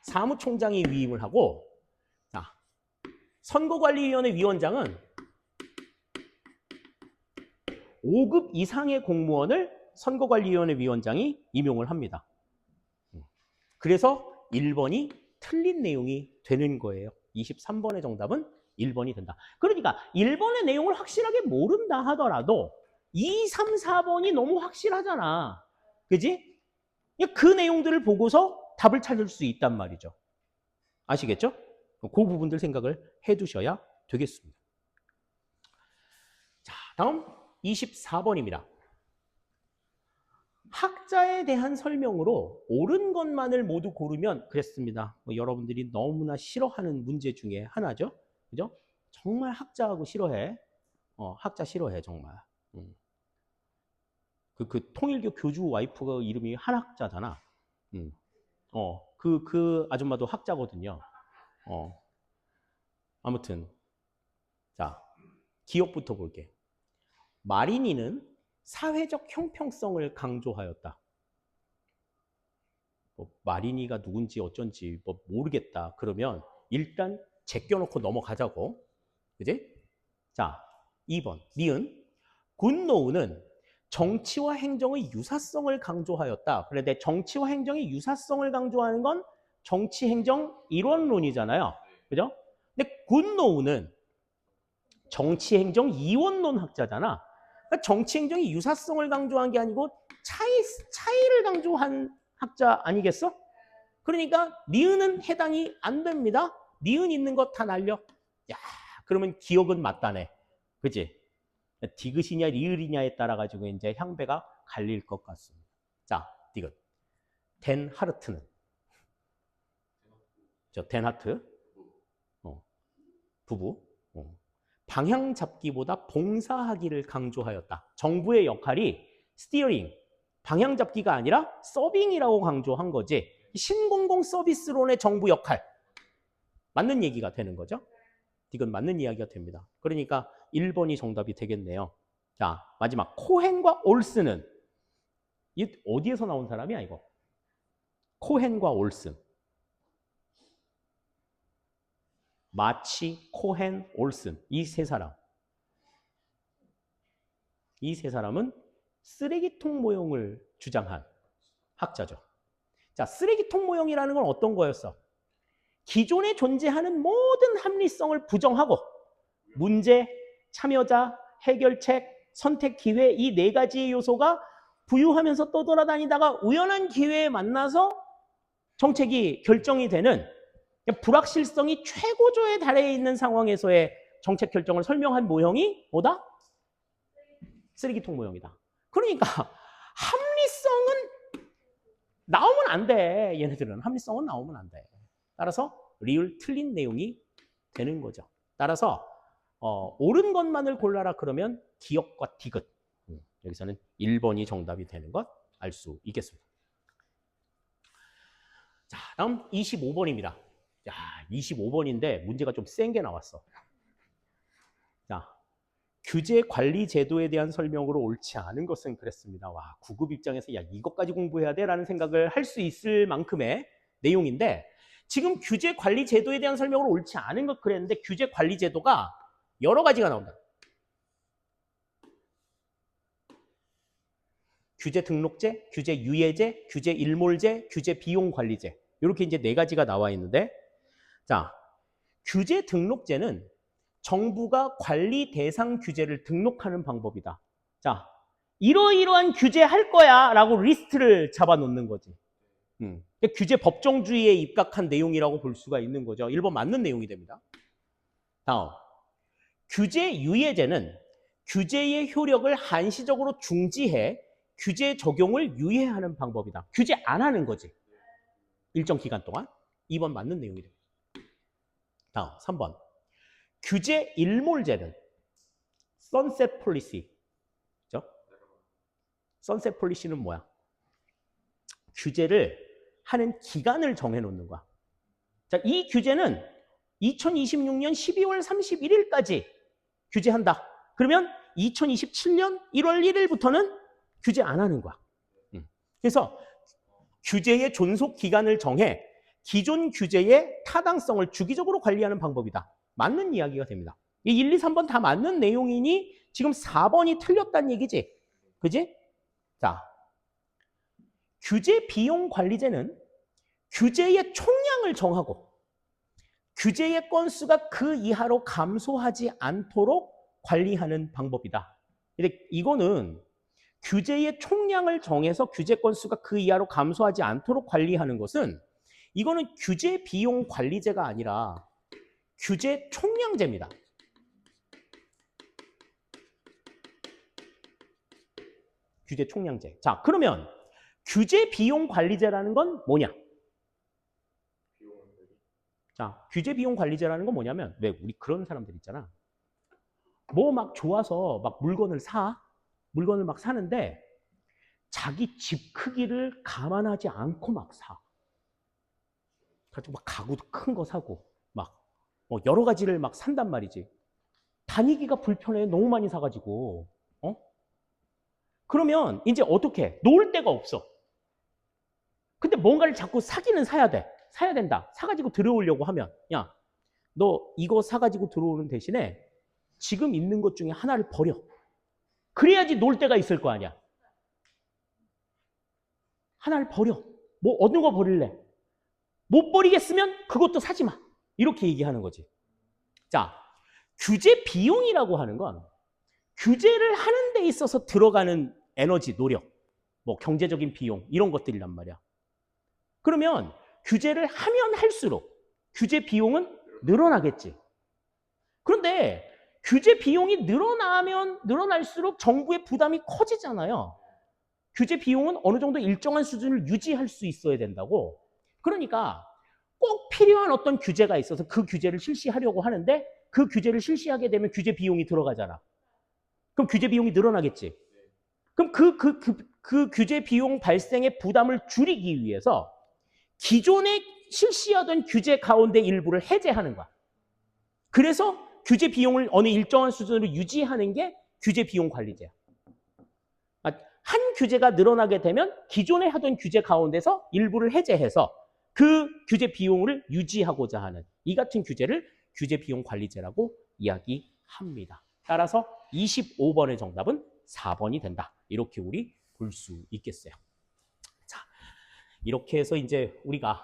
[SPEAKER 1] 사무총장이 위임을 하고, 자, 선거관리위원회 위원장은 5급 이상의 공무원을 선거관리위원회 위원장이 임용을 합니다. 그래서 1번이 틀린 내용이 되는 거예요. 23번의 정답은 1번이 된다. 그러니까 1번의 내용을 확실하게 모른다 하더라도 2, 3, 4번이 너무 확실하잖아. 그지? 그 내용들을 보고서 답을 찾을 수 있단 말이죠. 아시겠죠? 그 부분들 생각을 해두셔야 되겠습니다. 자, 다음 24번입니다. 학자에 대한 설명으로 옳은 것만을 모두 고르면 그랬습니다. 여러분들이 너무나 싫어하는 문제 중에 하나죠. 그죠? 정말 학자하고 싫어해. 학자 싫어해, 정말. 그 통일교 교주 와이프가 이름이 한학자잖아. 그 아줌마도 학자거든요. 아무튼. 자, 기억부터 볼게. 마리니는 사회적 형평성을 강조하였다. 마리니가 누군지 어쩐지 모르겠다. 그러면 일단 제껴놓고 넘어가자고. 그지? 자, 2번. 니은. 굿노우는 정치와 행정의 유사성을 강조하였다. 그런데 정치와 행정의 유사성을 강조하는 건 정치 행정 이원론이잖아요. 그죠? 근데 굿노우는 정치 행정 이원론 학자잖아. 그러니까 정치 행정의 유사성을 강조한 게 아니고 차이를 강조한 학자 아니겠어? 그러니까 니은은 해당이 안 됩니다. 니은 있는 거 다 날려. 야, 그러면 기억은 맞다네. 그치? 디귿이냐 리을이냐에 따라 가지고 이제 향배가 갈릴 것 같습니다. 자, 디귿. 덴 하르트는 덴 하트 부부 방향 잡기보다 봉사하기를 강조하였다. 정부의 역할이 스티어링, 방향 잡기가 아니라 서빙이라고 강조한 거지. 신공공 서비스론의 정부 역할 맞는 얘기가 되는 거죠. 이건 맞는 이야기가 됩니다. 그러니까 1번이 정답이 되겠네요. 자, 마지막 코헨과 올슨은 어디에서 나온 사람이야 이거? 코헨과 올슨. 마치, 코헨, 올슨 이 세 사람. 이 세 사람은 쓰레기통 모형을 주장한 학자죠. 자, 쓰레기통 모형이라는 건 어떤 거였어? 기존에 존재하는 모든 합리성을 부정하고 문제, 참여자, 해결책, 선택 기회 이 네 가지의 요소가 부유하면서 떠돌아다니다가 우연한 기회에 만나서 정책이 결정이 되는 불확실성이 최고조에 달해 있는 상황에서의 정책 결정을 설명한 모형이 뭐다? 쓰레기통 모형이다. 그러니까 합리성은 나오면 안 돼. 얘네들은 합리성은 나오면 안 돼. 따라서 리을 틀린 내용이 되는 거죠. 따라서 옳은 것만을 골라라 그러면 기억과 디귿. 여기서는 1번이 정답이 되는 것 알 수 있겠습니다. 자, 다음 25번입니다. 자, 25번인데 문제가 좀 센 게 나왔어. 자, 규제 관리 제도에 대한 설명으로 옳지 않은 것은 그랬습니다. 와, 9급 입장에서 야, 이것까지 공부해야 돼? 라는 생각을 할 수 있을 만큼의 내용인데 지금 규제 관리 제도에 대한 설명으로 옳지 않은 것 그랬는데 규제 관리 제도가 여러 가지가 나온다. 규제 등록제, 규제 유예제, 규제 일몰제, 규제 비용 관리제. 이렇게 이제 네 가지가 나와 있는데 자, 규제 등록제는 정부가 관리 대상 규제를 등록하는 방법이다. 자, 이러이러한 규제 할 거야 라고 리스트를 잡아놓는 거지. 규제 법정주의에 입각한 내용이라고 볼 수가 있는 거죠. 1번 맞는 내용이 됩니다. 다음, 규제 유예제는 규제의 효력을 한시적으로 중지해 규제 적용을 유예하는 방법이다. 규제 안 하는 거지. 일정 기간 동안. 2번 맞는 내용이 됩니다. 다음 3번. 규제 일몰제는 선셋 폴리시. 그죠? 선셋 폴리시는 뭐야? 규제를 하는 기간을 정해 놓는 거야. 자, 이 규제는 2026년 12월 31일까지 규제한다. 그러면 2027년 1월 1일부터는 규제 안 하는 거야. 그래서 규제의 존속 기간을 정해 기존 규제의 타당성을 주기적으로 관리하는 방법이다. 맞는 이야기가 됩니다. 이 1, 2, 3번 다 맞는 내용이니 지금 4번이 틀렸다는 얘기지. 그지? 자, 규제 비용 관리제는 규제의 총량을 정하고 규제의 건수가 그 이하로 감소하지 않도록 관리하는 방법이다. 근데 이거는 규제의 총량을 정해서 규제 건수가 그 이하로 감소하지 않도록 관리하는 것은 이거는 규제 비용 관리제가 아니라 규제 총량제입니다. 규제 총량제. 자, 그러면 규제 비용 관리제라는 건 뭐냐? 자, 규제 비용 관리제라는 건 뭐냐면, 왜 우리 그런 사람들 있잖아. 뭐 막 좋아서 막 물건을 막 사는데 자기 집 크기를 감안하지 않고 막 사. 가지고 막 가구도 큰 거 사고 막 뭐 여러 가지를 막 산단 말이지. 다니기가 불편해. 너무 많이 사가지고. 그러면 이제 어떻게? 놓을 데가 없어. 근데 뭔가를 자꾸 사기는 사야 돼. 사야 된다. 사가지고 들어오려고 하면 야, 너 이거 사가지고 들어오는 대신에 지금 있는 것 중에 하나를 버려. 그래야지 놀 데가 있을 거 아니야. 하나를 버려. 뭐 어느 거 버릴래? 못 버리겠으면 그것도 사지 마. 이렇게 얘기하는 거지. 자, 규제 비용이라고 하는 건 규제를 하는 데 있어서 들어가는 에너지, 노력, 뭐 경제적인 비용 이런 것들이란 말이야. 그러면 규제를 하면 할수록 규제 비용은 늘어나겠지. 그런데 규제 비용이 늘어나면 늘어날수록 정부의 부담이 커지잖아요. 규제 비용은 어느 정도 일정한 수준을 유지할 수 있어야 된다고. 그러니까 꼭 필요한 어떤 규제가 있어서 그 규제를 실시하려고 하는데 그 규제를 실시하게 되면 규제 비용이 들어가잖아. 그럼 규제 비용이 늘어나겠지. 그럼 그 규제 비용 발생의 부담을 줄이기 위해서 기존에 실시하던 규제 가운데 일부를 해제하는 거야. 그래서 규제 비용을 어느 일정한 수준으로 유지하는 게 규제 비용 관리제야. 한 규제가 늘어나게 되면 기존에 하던 규제 가운데서 일부를 해제해서 그 규제 비용을 유지하고자 하는 이 같은 규제를 규제 비용 관리제라고 이야기합니다. 따라서 25번의 정답은 4번이 된다. 이렇게 우리 볼 수 있겠어요. 자, 이렇게 해서 이제 우리가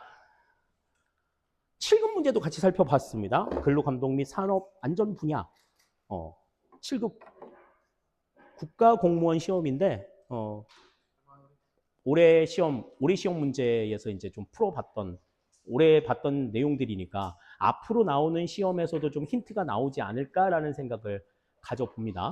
[SPEAKER 1] 7급 문제도 같이 살펴봤습니다. 근로감독 및 산업 안전 분야 7급 국가공무원 시험인데 올해 시험 문제에서 이제 좀 풀어봤던 올해 봤던 내용들이니까 앞으로 나오는 시험에서도 좀 힌트가 나오지 않을까라는 생각을 가져봅니다.